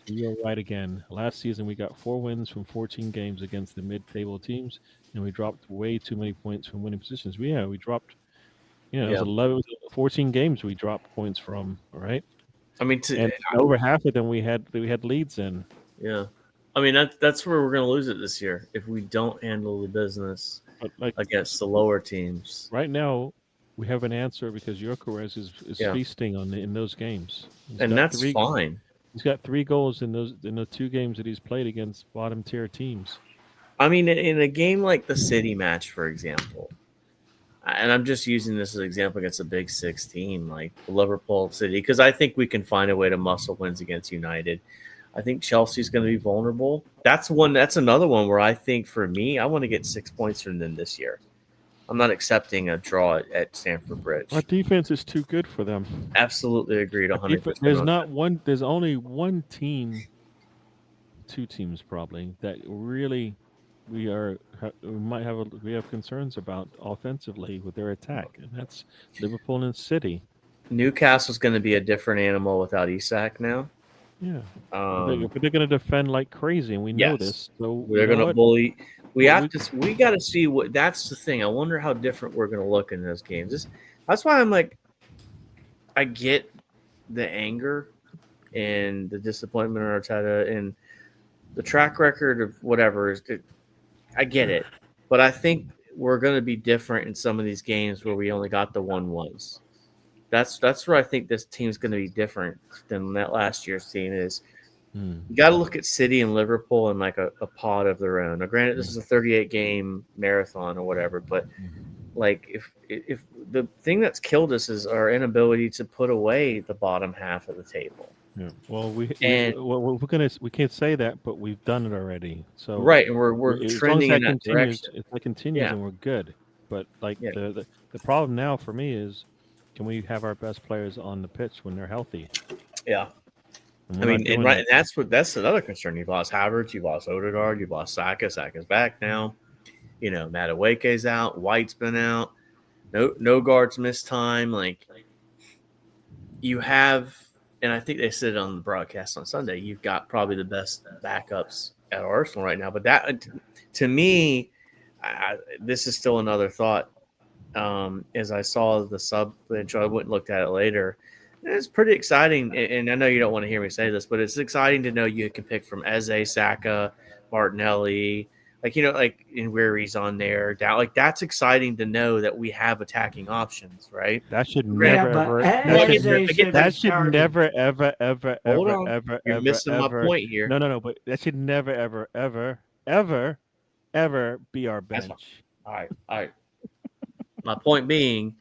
You're right again. Last season, we got 4 wins from 14 games against the mid-table teams, and we dropped way too many points from winning positions. We dropped. It was 14 games we dropped points from. All right.
I mean,
and over half of them we had leads in.
Yeah. I mean, that's where we're going to lose it this year if we don't handle the business
But like
against the lower teams.
right now, we have an answer because Gyökeres is
Yeah.
feasting in those games.
And that's fine.
He's got 3 goals in the 2 games that he's played against bottom tier teams.
I mean, in a game like the City match, for example, and I'm just using this as an example against a Big Six team like Liverpool City, because I think we can find a way to muscle wins against United. I think Chelsea's going to be vulnerable. That's another one where I think for me, I want to get 6 points from them this year. I'm not accepting a draw at Stamford Bridge.
Our defense is too good for them.
Absolutely agreed 100%.
There's only one team, 2 teams probably that really we have concerns about offensively with their attack, and that's Liverpool and City.
Newcastle's going to be a different animal without Isak now.
Yeah, but they're going to defend like crazy, and we know this. So
they're going to bully. We got to see what. That's the thing. I wonder how different we're going to look in those games. That's why I'm like, I get the anger and the disappointment in Arteta and the track record of whatever is. I get it, but I think we're going to be different in some of these games where we only got the 1-1s. That's where I think this team's going to be different than that last year's team is. You got to look at City and Liverpool in like a pod of their own. Now, granted, this is a 38-game marathon or whatever, but like if the thing that's killed us is our inability to put away the bottom half of the table.
Yeah. Well, we can't say that, but we've done it already. So
right, and we're trending in that direction.
If that continues, then we're good. But like the problem now for me is, can we have our best players on the pitch when they're healthy?
Yeah. I mean, and that's another concern. You've lost Havertz, you've lost Odegaard, you've lost Saka. Saka's back now. You know, Madueke's out. White's been out. No guards missed time. Like you have, and I think they said it on the broadcast on Sunday. You've got probably the best backups at Arsenal right now. But that, to me, this is still another thought. As I saw the sub, I went and looked at it later. It's pretty exciting, and I know you don't want to hear me say this, but it's exciting to know you can pick from Eze, Saka, Martinelli, like in where he's on there. Like that's exciting to know that we have attacking options, right?
That should never ever.
You're missing my point here.
No, but that should never ever be our bench.
All right. My point being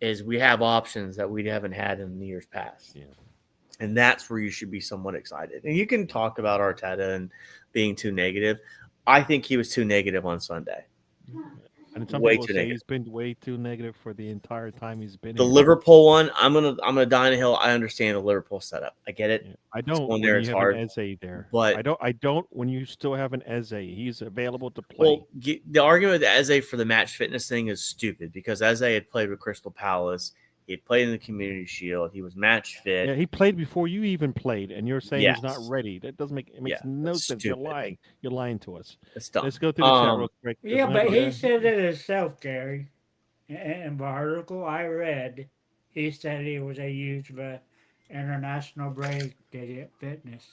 is we have options that we haven't had in the years past.
Yeah.
And that's where you should be somewhat excited. And you can talk about Arteta and being too negative. I think he was too negative on Sunday.
And some people say he's been way too negative for the entire time he's been.
The Liverpool one, I'm gonna die on a hill. I understand the Liverpool setup. I get it.
Yeah. I don't.
When there, it's hard.
Eze there,
but
I don't. When you still have an Eze, he's available to play.
Well, the argument with Eze for the match fitness thing is stupid because Eze had played with Crystal Palace. He had played in the Community Shield. He was match fit.
Yeah, he played before you even played, and you're saying he's not ready. That doesn't make no sense.
Stupid.
You're lying. You're lying to us.
It's dumb.
Let's go through the chat real quick.
Yeah, but he said it himself, Gary. In the article I read, he said he was a huge international break to get fitness.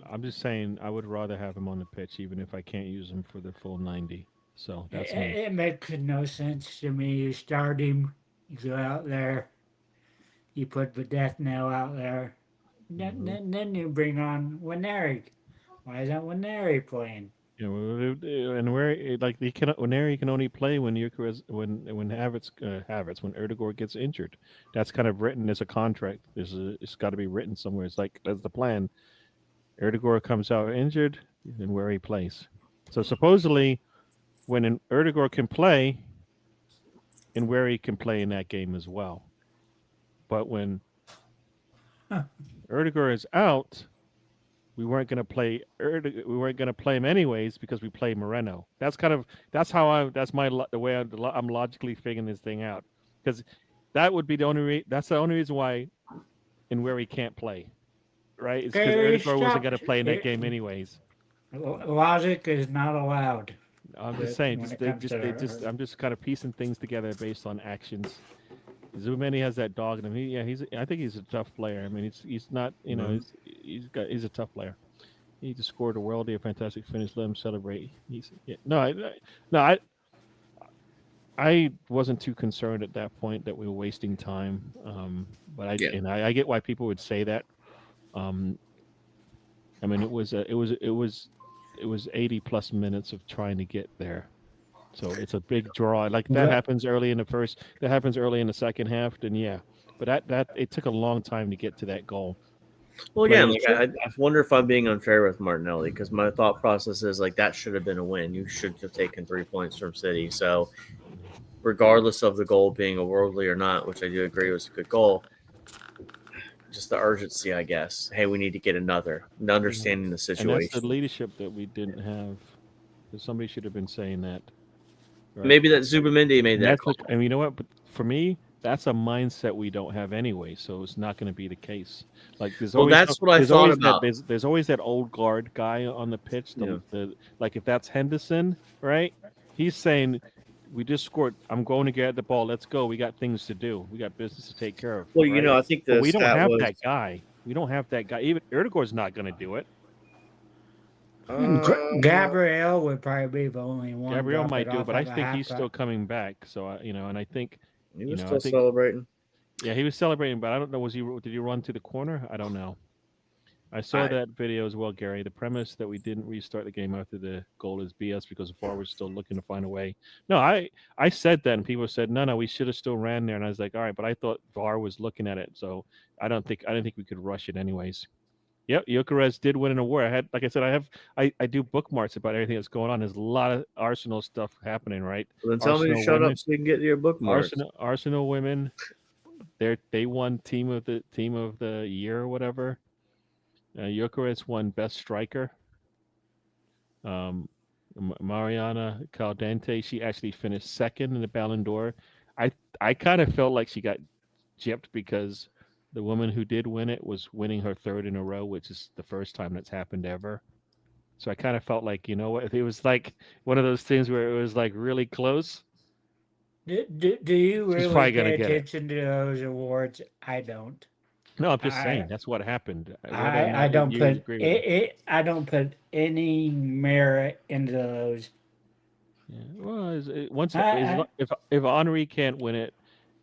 I'm just saying I would rather have him on the pitch, even if I can't use him for the full 90. So that's me.
It makes no sense to me. You start him. You go out there, you put the death knell out there, then you bring on Waneri. Why isn't Waneri playing?
Yeah, and Waneri can only play when Erdegaard gets injured. That's kind of written as a contract. It's got to be written somewhere. It's like that's the plan. Erdegaard comes out injured, and where he plays. So supposedly, when Erdegaard can play. And where he can play in that game as well. But when Erdegaard is out, we weren't going to play we weren't going to play him anyways because we played Moreno. That's the way I'm logically figuring this thing out. Because that would be the only reason why and where he can't play. Right? It's because Erdegaard wasn't going to play in that game anyways.
Logic is not allowed.
I'm just saying. I'm just kind of piecing things together based on actions. Zoumeni has that dog in him. I think he's a tough player. I mean, he's not. You know, he's a tough player. He just scored a worldie, a fantastic finish. Let him celebrate. No, I wasn't too concerned at that point that we were wasting time. But I get why people would say that. Um, I mean, it was 80 plus minutes of trying to get there. So it's a big draw. Like that happens early in the first. That happens early in the second half. Then yeah, but that it took a long time to get to that goal.
Well, again, I wonder if I'm being unfair with Martinelli because my thought process is like that should have been a win. You should have taken 3 points from City. So, regardless of the goal being a worldly or not, which I do agree was a good goal, just the urgency, I guess. Hey, we need to get another. And understanding the situation.
And that's the leadership that we didn't have. Somebody should have been saying that.
Right? Maybe that Zubimendi made that call.
And you know what? But for me, that's a mindset we don't have anyway, so it's not going to be the case. Like
that's what I thought about.
There's always that old guard guy on the pitch. Like if that's Henderson, right? He's saying, "We just scored. I'm going to get the ball. Let's go. We got things to do. We got business to take care of."
Well, right? I think
we don't have that guy. We don't have that guy. Even Erdegaard's not going to do it.
Gabriel would probably be the only one.
Gabriel might do it, but I think he's still coming back. So and I think.
He was still celebrating.
Yeah, he was celebrating, but I don't know. Did he run to the corner? I don't know. I saw that video as well, Gary. The premise that we didn't restart the game after the goal is BS because VAR was still looking to find a way. No, I said that, and people said, no, we should have still ran there. And I was like, all right, but I thought VAR was looking at it, so I didn't think we could rush it anyways. Yep, Gyökeres did win an award. I do bookmarks about everything that's going on. There's a lot of Arsenal stuff happening, right?
Well, then tell me to shut up so you can get your bookmarks.
Arsenal women, they won team of the year or whatever. Gyökeres won best striker. Mariana Caldente, she actually finished second in the Ballon d'Or. I kind of felt like she got gypped because the woman who did win it was winning her third in a row, which is the first time that's happened ever. So I kind of felt like, you know what, if it was like one of those things where it was like really close.
Do you really pay attention to those awards? I don't.
No, I'm just saying that's what happened.
I don't put it. I don't put any merit into those.
Yeah. Well, if Henry can't win it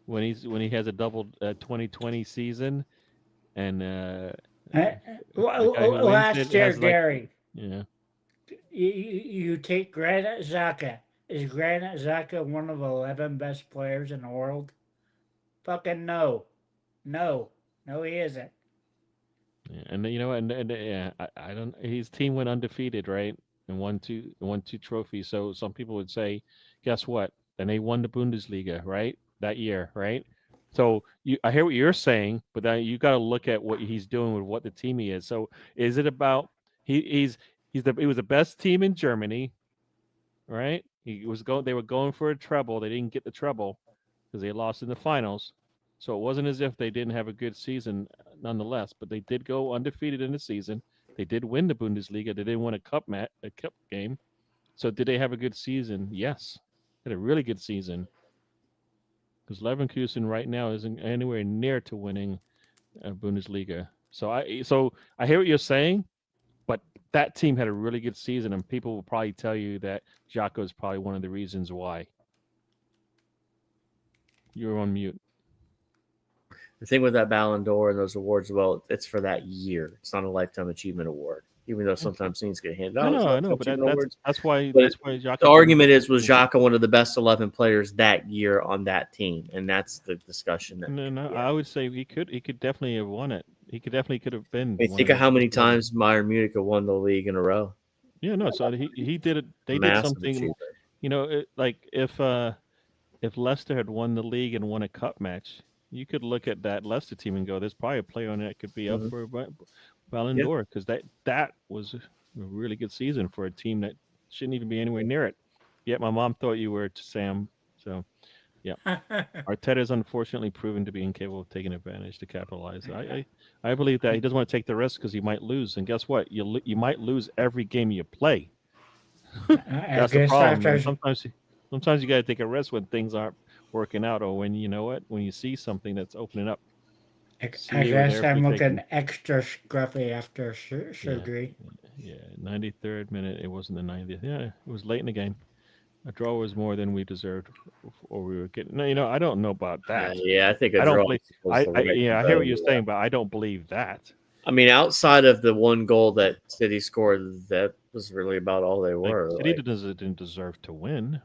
when he has a double 2020 season, and
last year, Gary.
Yeah.
You take Granit Xhaka. Is Granit Xhaka one of 11 best players in the world? Fucking no, he isn't.
Yeah, and you know, I don't. His team went undefeated, right, and won two trophies. So some people would say, guess what? Then they won the Bundesliga, right, that year, right? So I hear what you're saying, but then you got to look at what he's doing with what the team he is. So is it about he was the best team in Germany, right? They were going for a treble. They didn't get the treble because they lost in the finals. So it wasn't as if they didn't have a good season nonetheless, but they did go undefeated in the season. They did win the Bundesliga. They didn't win a cup game. So did they have a good season? Yes. They had a really good season. Because Leverkusen right now isn't anywhere near to winning a Bundesliga. So I hear what you're saying, but that team had a really good season, and people will probably tell you that Xhaka is probably one of the reasons why. You're on mute.
The thing with that Ballon d'Or and those awards, well, it's for that year. It's not a lifetime achievement award, even though sometimes things get handed out.
I know, but that's why Xhaka.
The argument was Xhaka one of the best 11 players that year on that team, and that's the discussion.
I would say he could definitely have won it. He could have been.
Think of how many times Bayern Munich won the league in a row.
Yeah, no. So he did it. They did something. Achievement. You know, like if Leicester had won the league and won a cup match, you could look at that Leicester team and go, "There's probably a player on that could be up for a Ballon d'Or," because that was a really good season for a team that shouldn't even be anywhere near it. Yet my mom thought you were, Sam. So, yeah, Arteta is unfortunately proven to be incapable of taking advantage to capitalize. I believe that he doesn't want to take the risk because he might lose, and guess what? You might lose every game you play. That's the problem. Sometimes you got to take a risk when things aren't working out, or when when you see something that's opening up.
I guess I'm looking extra scruffy after surgery.
Yeah, 93rd minute. It wasn't the 90th. Yeah, it was late in the game. A draw was more than we deserved, or we were getting. No, I don't know about that.
Yeah, I think a
I don't
draw
believe.
was the right
Yeah, I hear what you're
value.
saying, but I don't believe that.
I mean, outside of the one goal that City scored, that was really about all they
Like,
were.
City
Like,
didn't deserve to win.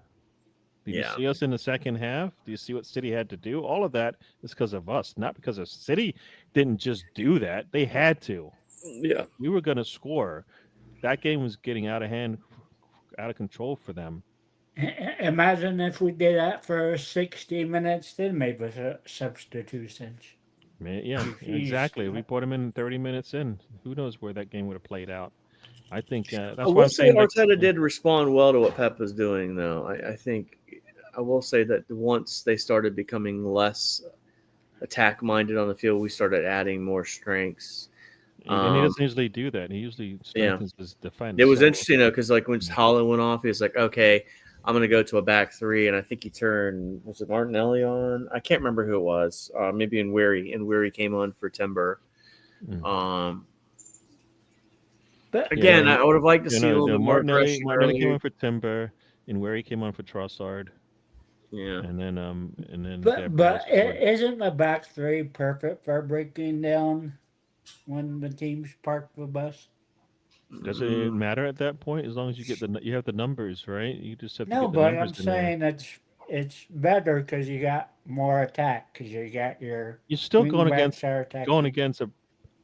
Did you
Yeah.
see us in the second half? Do you see what City had to do? All of that is because of us, not because of City. Didn't just do that; they had to.
yeah.
We were going to score. That game was getting out of hand, out of control for them.
Imagine if we did that for 60 minutes, then maybe a substitutions.
Man, yeah,
Jeez.
exactly. We put them in 30 minutes in. Who knows where that game would have played out? I think
I
that's why
will
I'm
say
saying. Like,
Arteta did respond well to what Pep was doing, though. I think I will say that once they started becoming less attack minded on the field, we started adding more strengths.
and he doesn't usually do that. He usually strengthens his defense.
It was
so-
interesting, though, because like when Holland went off, he was like, okay, I'm going to go to a back three. And I think he turned, was it Martinelli on? I can't remember who it was. Maybe in Weary. And Weary came on for Timber.
Mm.
But
Again,
Yeah,
I would have liked to
You
see a
know,
little bit more aggression
Martinelli came
earlier.
on for Timber, and where he came on for Trossard,
Yeah.
and then.
but
Gabriel scored.
isn't the back three perfect for breaking down when the team's parked the bus?
Does it matter at that point? As long as you have the numbers, right? You just have to
No,
get the
but
numbers
I'm
in there.
saying it's better because you got more attack because you got your
You're still
wing
going
backs
against
are attacking.
going against a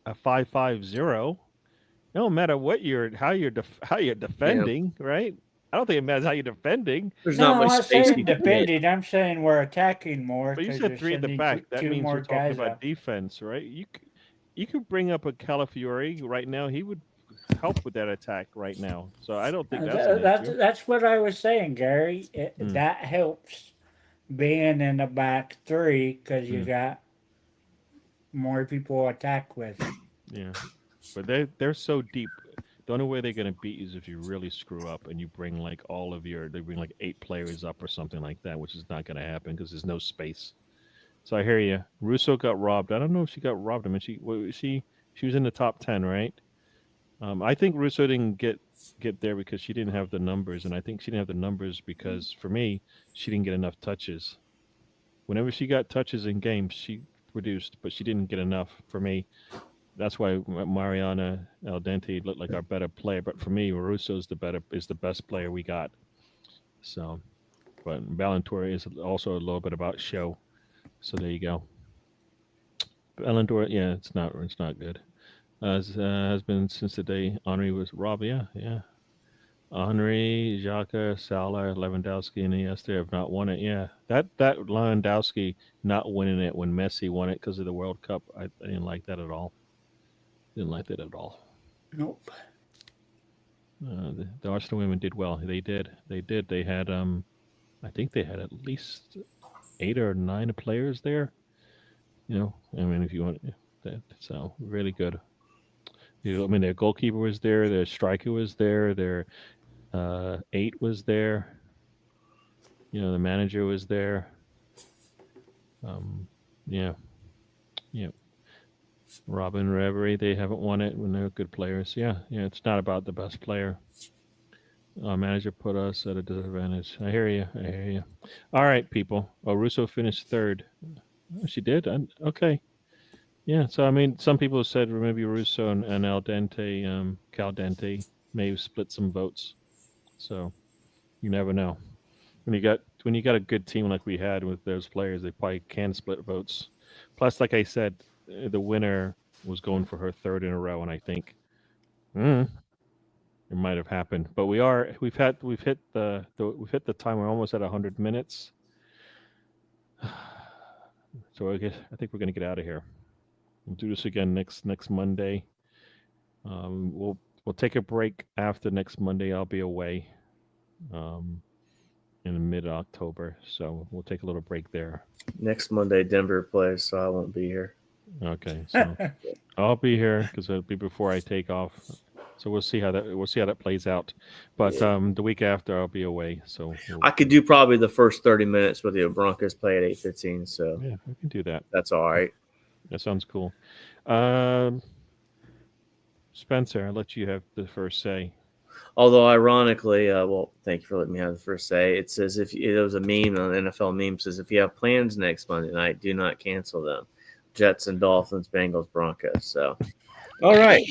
5-5-0. No matter what how you're defending, right? I don't think it matters how you're defending.
There's
No,
not
I'm
much
not
space.
saying
you can get.
defending. I'm saying we're attacking more.
But you
'cause
said
you're
3 at the
sending
back. That
two
means
more
we're talking
guys
about
up.
defense, right? You could bring up a Calafiore right now. He would help with that attack right now. So I don't think that's an issue.
That's what I was saying, Gary.
Mm.
That helps being in the back three because you
Mm.
got more people to attack with.
Yeah, but they're so deep. The only way they're gonna beat you is if you really screw up and you bring like they bring like 8 players up or something like that, which is not gonna happen because there's no space. So I hear you. Russo got robbed. I don't know if she got robbed. I mean, she was in the top 10, right? I think Russo didn't get there because she didn't have the numbers, and I think she didn't have the numbers because for me, she didn't get enough touches. Whenever she got touches in games, she produced, but she didn't get enough for me. That's why Mariana Al Dente looked like our better player. But for me, Russo is the best player we got. So, but Ballantyre is also a little bit about show. So there you go. Ballantyre, yeah, it's not good. Has been since the day Henry was robbed. Yeah. Henry, Xhaka, Salah, Lewandowski, and Iniesta have not won it. Yeah, that Lewandowski not winning it when Messi won it because of the World Cup, I didn't like that at all. Didn't like that at all.
Nope.
The Arsenal women did well. They did. They had I think they had at least 8 or 9 players there. I mean, if you want that, so really good. I mean, their goalkeeper was there. Their striker was there. Their 8 was there. The manager was there. Yeah. Robin Reverie, they haven't won it when they're good players. Yeah, it's not about the best player. Manager put us at a disadvantage. I hear you. All right, people. Oh, Russo finished 3rd. Oh, she did? Okay. Yeah, so I mean, some people said maybe Russo and Al Dente, Cal Dente, may have split some votes. So you never know. When you got a good team like we had with those players, they probably can split votes. Plus, like I said, the winner was going for her 3rd in a row, and I think it might have happened. But we've hit the time. We're almost at 100 minutes. So I think we're gonna get out of here. We'll do this again next Monday. We'll take a break after next Monday. I'll be away in mid-October, so we'll take a little break there.
Next Monday, Denver plays, so I won't be here.
Okay, so I'll be here because it'll be before I take off. So we'll see how that plays out. But the week after, I'll be away. So
I could do probably the first 30 minutes with the Broncos play at 8:15. So
yeah, we can do that.
That's all right.
That sounds cool. Spencer, I'll let you have the first say.
Although ironically, well, thank you for letting me have the first say. It says there was a meme, an NFL meme says if you have plans next Monday night, do not cancel them. Jets and Dolphins, Bengals, Broncos. So, all right.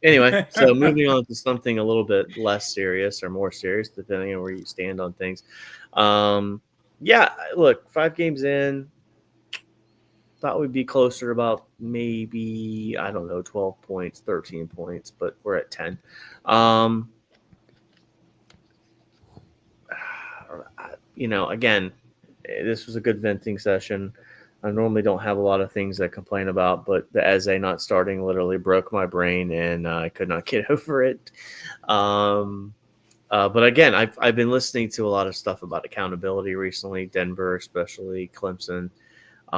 Anyway, so moving on to something a little bit less serious or more serious, depending on where you stand on things. Yeah, look, 5 games in, thought we'd be closer to about maybe, I don't know, 12 points, 13 points, but we're at 10. Again, this was a good venting session. I normally don't have a lot of things I complain about, but the Eze not starting literally broke my brain, and I could not get over it. But again, I've been listening to a lot of stuff about accountability recently, Denver especially, Clemson. So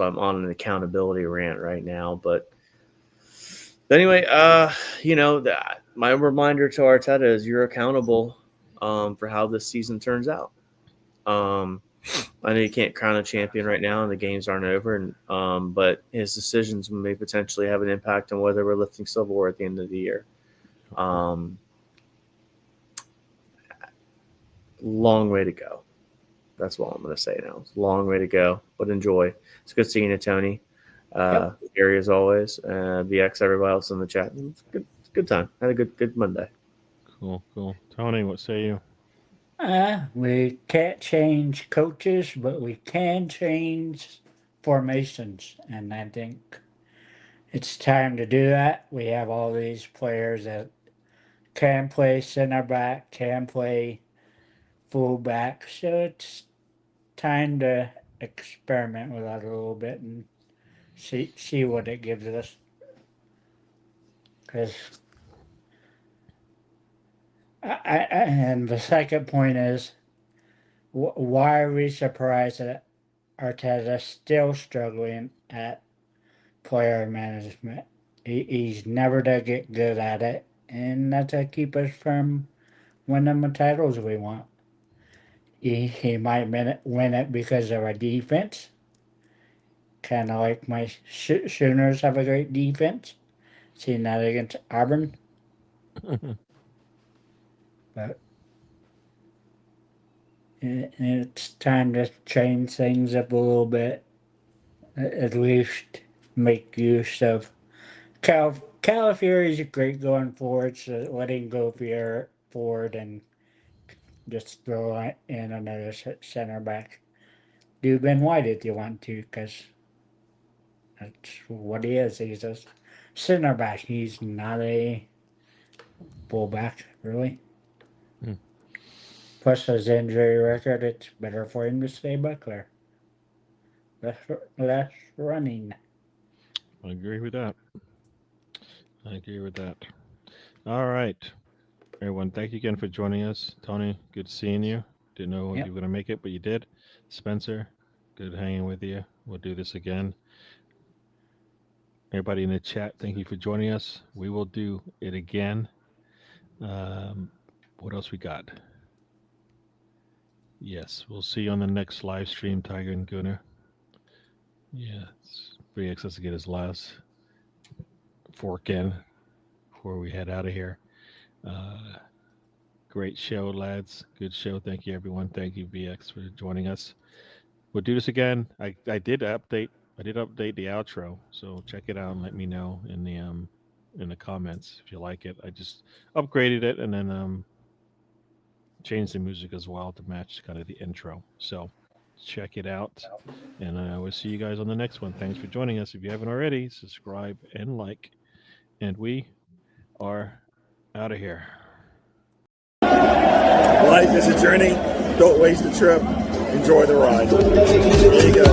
I'm on an accountability rant right now. But anyway, my reminder to Arteta is you're accountable for how this season turns out. I know you can't crown a champion right now, and the games aren't over, but his decisions may potentially have an impact on whether we're lifting silverware at the end of the year. Long way to go. That's what I'm going to say now. It's a long way to go, but enjoy. It's good seeing you, Tony. Gary, as always. VX, everybody else in the chat. It's a good time. Had a good Monday.
Cool. Tony, what say you?
We can't change coaches, but we can change formations, and I think it's time to do that. We have all these players that can play center back, can play fullback, so it's time to experiment with that a little bit and see what it gives us. Because and the second point is, why are we surprised that Arteta's still struggling at player management? He's never to get good at it, and that's to keep us from winning the titles we want. He might win it because of our defense, kind of like my Sooners have a great defense. Seen that against Auburn. But it's time to change things up a little bit. At least make use of Calafiori's great going forward, so let him go forward and just throw in another center back. Do Ben White if you want to, because that's what he is. He's a center back. He's not a fullback, really. Plus his injury record, it's better for him to stay back there. Less running.
I agree with that. All right. Everyone, thank you again for joining us. Tony, good seeing you. Didn't know if you were going to make it, but you did. Spencer, good hanging with you. We'll do this again. Everybody in the chat, thank you for joining us. We will do it again. What else we got? Yes, we'll see you on the next live stream, Tiger and Gunnar. Yeah, it's pretty excited to get his last fork in before we head out of here. Great show, lads. Good show. Thank you, everyone. Thank you, VX, for joining us. We'll do this again. I did update the outro, so check it out and let me know in the comments if you like it. I just upgraded it and then changed the music as well to match kind of the intro. So check it out, and I will see you guys on the next one. Thanks for joining us. If you haven't already, subscribe and like, and we are out of here.
Life is a journey. Don't waste the trip. Enjoy the ride. There you go.